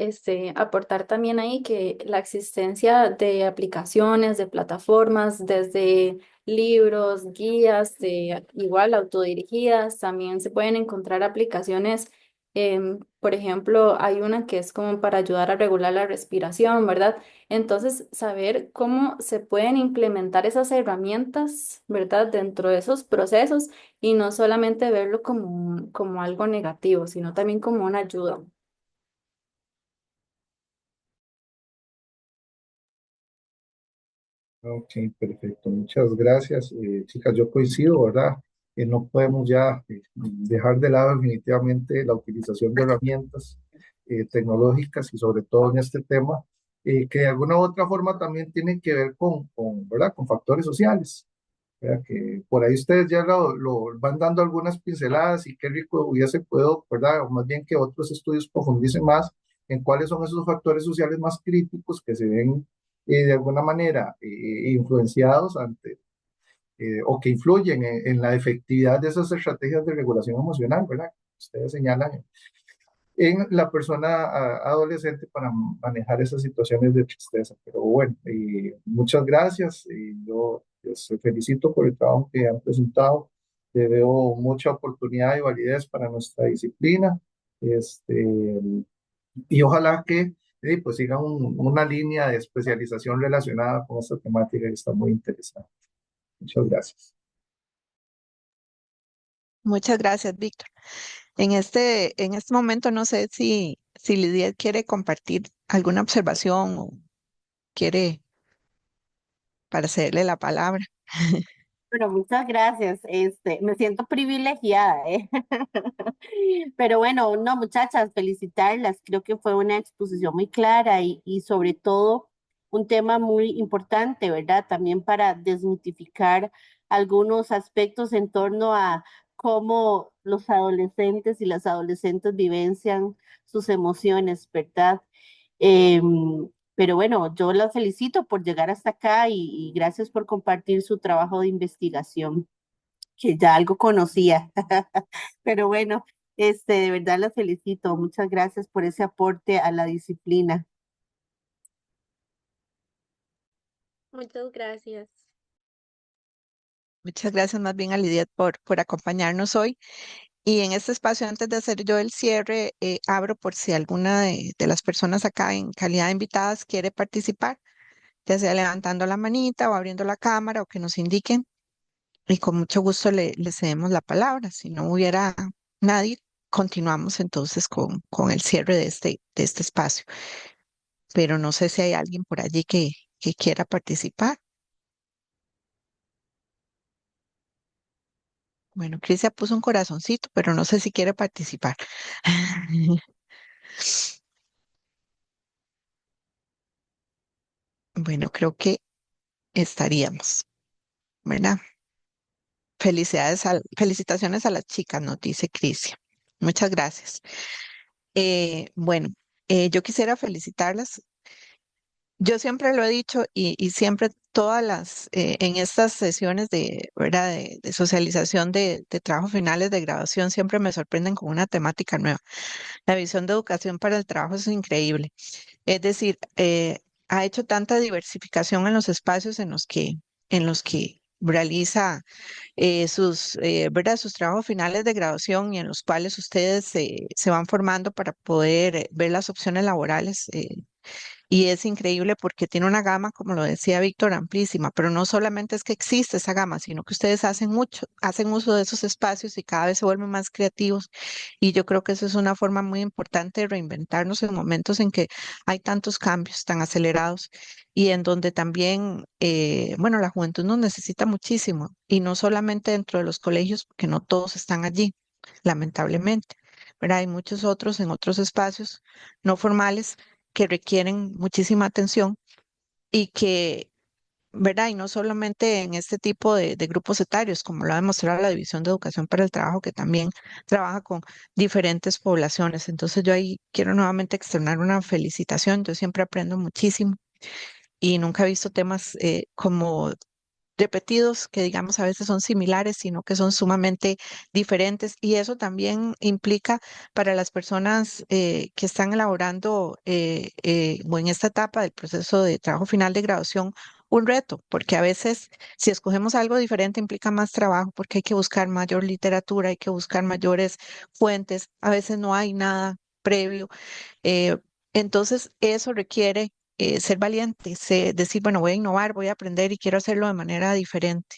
S5: Aportar también ahí que la existencia de aplicaciones, de plataformas, desde libros, guías, igual autodirigidas, también se pueden encontrar aplicaciones. Por ejemplo, hay una que es como para ayudar a regular la respiración, ¿verdad? Entonces, saber cómo se pueden implementar esas herramientas, ¿verdad? Dentro de esos procesos y no solamente verlo como algo negativo, sino también como una ayuda.
S1: Ok, perfecto. Muchas gracias. Chicas, yo coincido, ¿verdad? No podemos ya dejar de lado definitivamente la utilización de herramientas tecnológicas y sobre todo en este tema, que de alguna u otra forma también tienen que ver ¿verdad? Con factores sociales. ¿Verdad? Que por ahí ustedes ya lo van dando algunas pinceladas y qué rico hubiese podido, ¿verdad? O más bien que otros estudios profundicen más en cuáles son esos factores sociales más críticos que se ven de alguna manera influenciados o que influyen en la efectividad de esas estrategias de regulación emocional, ¿verdad? Ustedes señalan en la persona adolescente para manejar esas situaciones de tristeza. Pero bueno, muchas gracias. Yo les felicito por el trabajo que han presentado. Le veo mucha oportunidad y validez para nuestra disciplina. Este, y ojalá que pues sigan una línea de especialización relacionada con esta temática que está muy interesante. Muchas gracias.
S2: Muchas gracias, Víctor. En este momento no sé si Lidia quiere compartir alguna observación o quiere para cederle la palabra.
S8: Pero muchas gracias. Me siento privilegiada, ¿eh? Pero bueno, no, muchachas, felicitarlas. Creo que fue una exposición muy clara y sobre todo un tema muy importante, ¿verdad? También para desmitificar algunos aspectos en torno a cómo los adolescentes y las adolescentes vivencian sus emociones, ¿verdad? Pero bueno, yo las felicito por llegar hasta acá y gracias por compartir su trabajo de investigación, que ya algo conocía. Pero bueno, de verdad las felicito. Muchas gracias por ese aporte a la disciplina.
S3: Muchas gracias.
S2: Muchas gracias más bien a Lidia por acompañarnos hoy. Y en este espacio, antes de hacer yo el cierre, abro por si alguna de las personas acá en calidad de invitadas quiere participar, ya sea levantando la manita o abriendo la cámara o que nos indiquen. Y con mucho gusto le cedemos la palabra. Si no hubiera nadie, continuamos entonces con el cierre de este espacio. Pero no sé si hay alguien por allí que quiera participar. Bueno, Crisia puso un corazoncito, pero no sé si quiere participar. Bueno, creo que estaríamos, ¿verdad? Felicitaciones a las chicas, nos dice Cristian. Muchas gracias. Bueno, yo quisiera felicitarlas. Yo siempre lo he dicho y siempre en estas sesiones de, ¿verdad? De socialización de trabajos finales de graduación siempre me sorprenden con una temática nueva. La visión de educación para el trabajo es increíble. Es decir, ha hecho tanta diversificación en los espacios en los que realiza ¿verdad? Sus trabajos finales de graduación y en los cuales ustedes se van formando para poder ver las opciones laborales. Y es increíble porque tiene una gama, como lo decía Víctor, amplísima, pero no solamente es que existe esa gama, sino que ustedes hacen uso de esos espacios y cada vez se vuelven más creativos. Y yo creo que eso es una forma muy importante de reinventarnos en momentos en que hay tantos cambios tan acelerados y en donde también, bueno, la juventud nos necesita muchísimo y no solamente dentro de los colegios, porque no todos están allí, lamentablemente. ¿Verdad? Hay muchos otros en otros espacios no formales que requieren muchísima atención y que, ¿verdad? Y no solamente en este tipo de grupos etarios, como lo ha demostrado la División de Educación para el Trabajo, que también trabaja con diferentes poblaciones. Entonces yo ahí quiero nuevamente externar una felicitación. Yo siempre aprendo muchísimo y nunca he visto temas como repetidos, que digamos a veces son similares, sino que son sumamente diferentes. Y eso también implica para las personas que están elaborando o en esta etapa del proceso de trabajo final de graduación, un reto, porque a veces si escogemos algo diferente implica más trabajo, porque hay que buscar mayor literatura, hay que buscar mayores fuentes, a veces no hay nada previo. eh, entonces, eso requiere ser valiente, decir, bueno, voy a innovar, voy a aprender y quiero hacerlo de manera diferente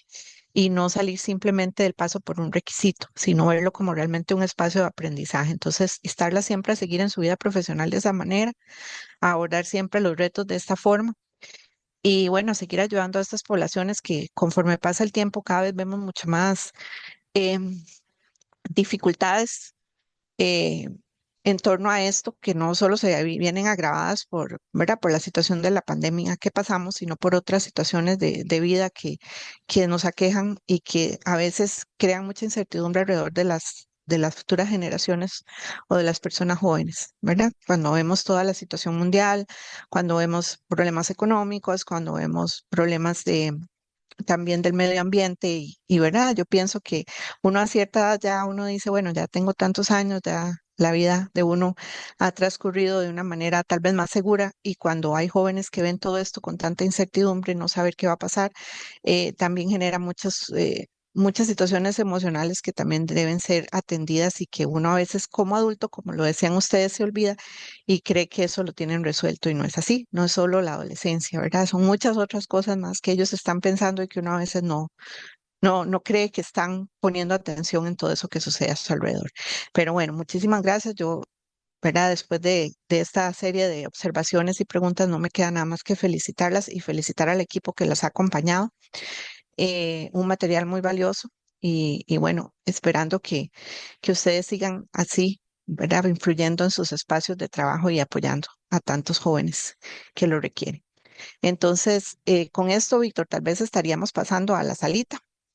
S2: y no salir simplemente del paso por un requisito, sino verlo como realmente un espacio de aprendizaje. Entonces, estarla siempre a seguir en su vida profesional de esa manera, a abordar siempre los retos de esta forma y bueno, seguir ayudando a estas poblaciones que conforme pasa el tiempo cada vez vemos mucho más em, dificultades eh, en torno a esto, que no solo vienen agravadas por, ¿verdad? Por la situación de la pandemia que pasamos, sino por otras situaciones de vida que nos aquejan y que a veces crean mucha incertidumbre alrededor de las futuras generaciones o de las personas jóvenes, ¿verdad? Cuando vemos toda la situación mundial, cuando vemos problemas económicos, cuando vemos problemas también del medio ambiente verdad, yo pienso que uno a cierta edad ya uno dice, bueno, ya tengo tantos años, ya la vida de uno ha transcurrido de una manera tal vez más segura y cuando hay jóvenes que ven todo esto con tanta incertidumbre, no saber qué va a pasar, también genera muchas situaciones emocionales que también deben ser atendidas y que uno a veces como adulto, como lo decían ustedes, se olvida y cree que eso lo tienen resuelto y no es así, no es solo la adolescencia, ¿verdad? Son muchas otras cosas más que ellos están pensando y que uno a veces no cree que están poniendo atención en todo eso que sucede a su alrededor. Pero bueno, muchísimas gracias. Yo, ¿verdad? Después de esta serie de observaciones y preguntas, no me queda nada más que felicitarlas y felicitar al equipo que las ha acompañado. Un material muy valioso y bueno, esperando que ustedes sigan así, ¿verdad? Influyendo en sus espacios de trabajo y apoyando a tantos jóvenes que lo requieren. Entonces, con esto, Víctor, tal vez estaríamos pasando a la salita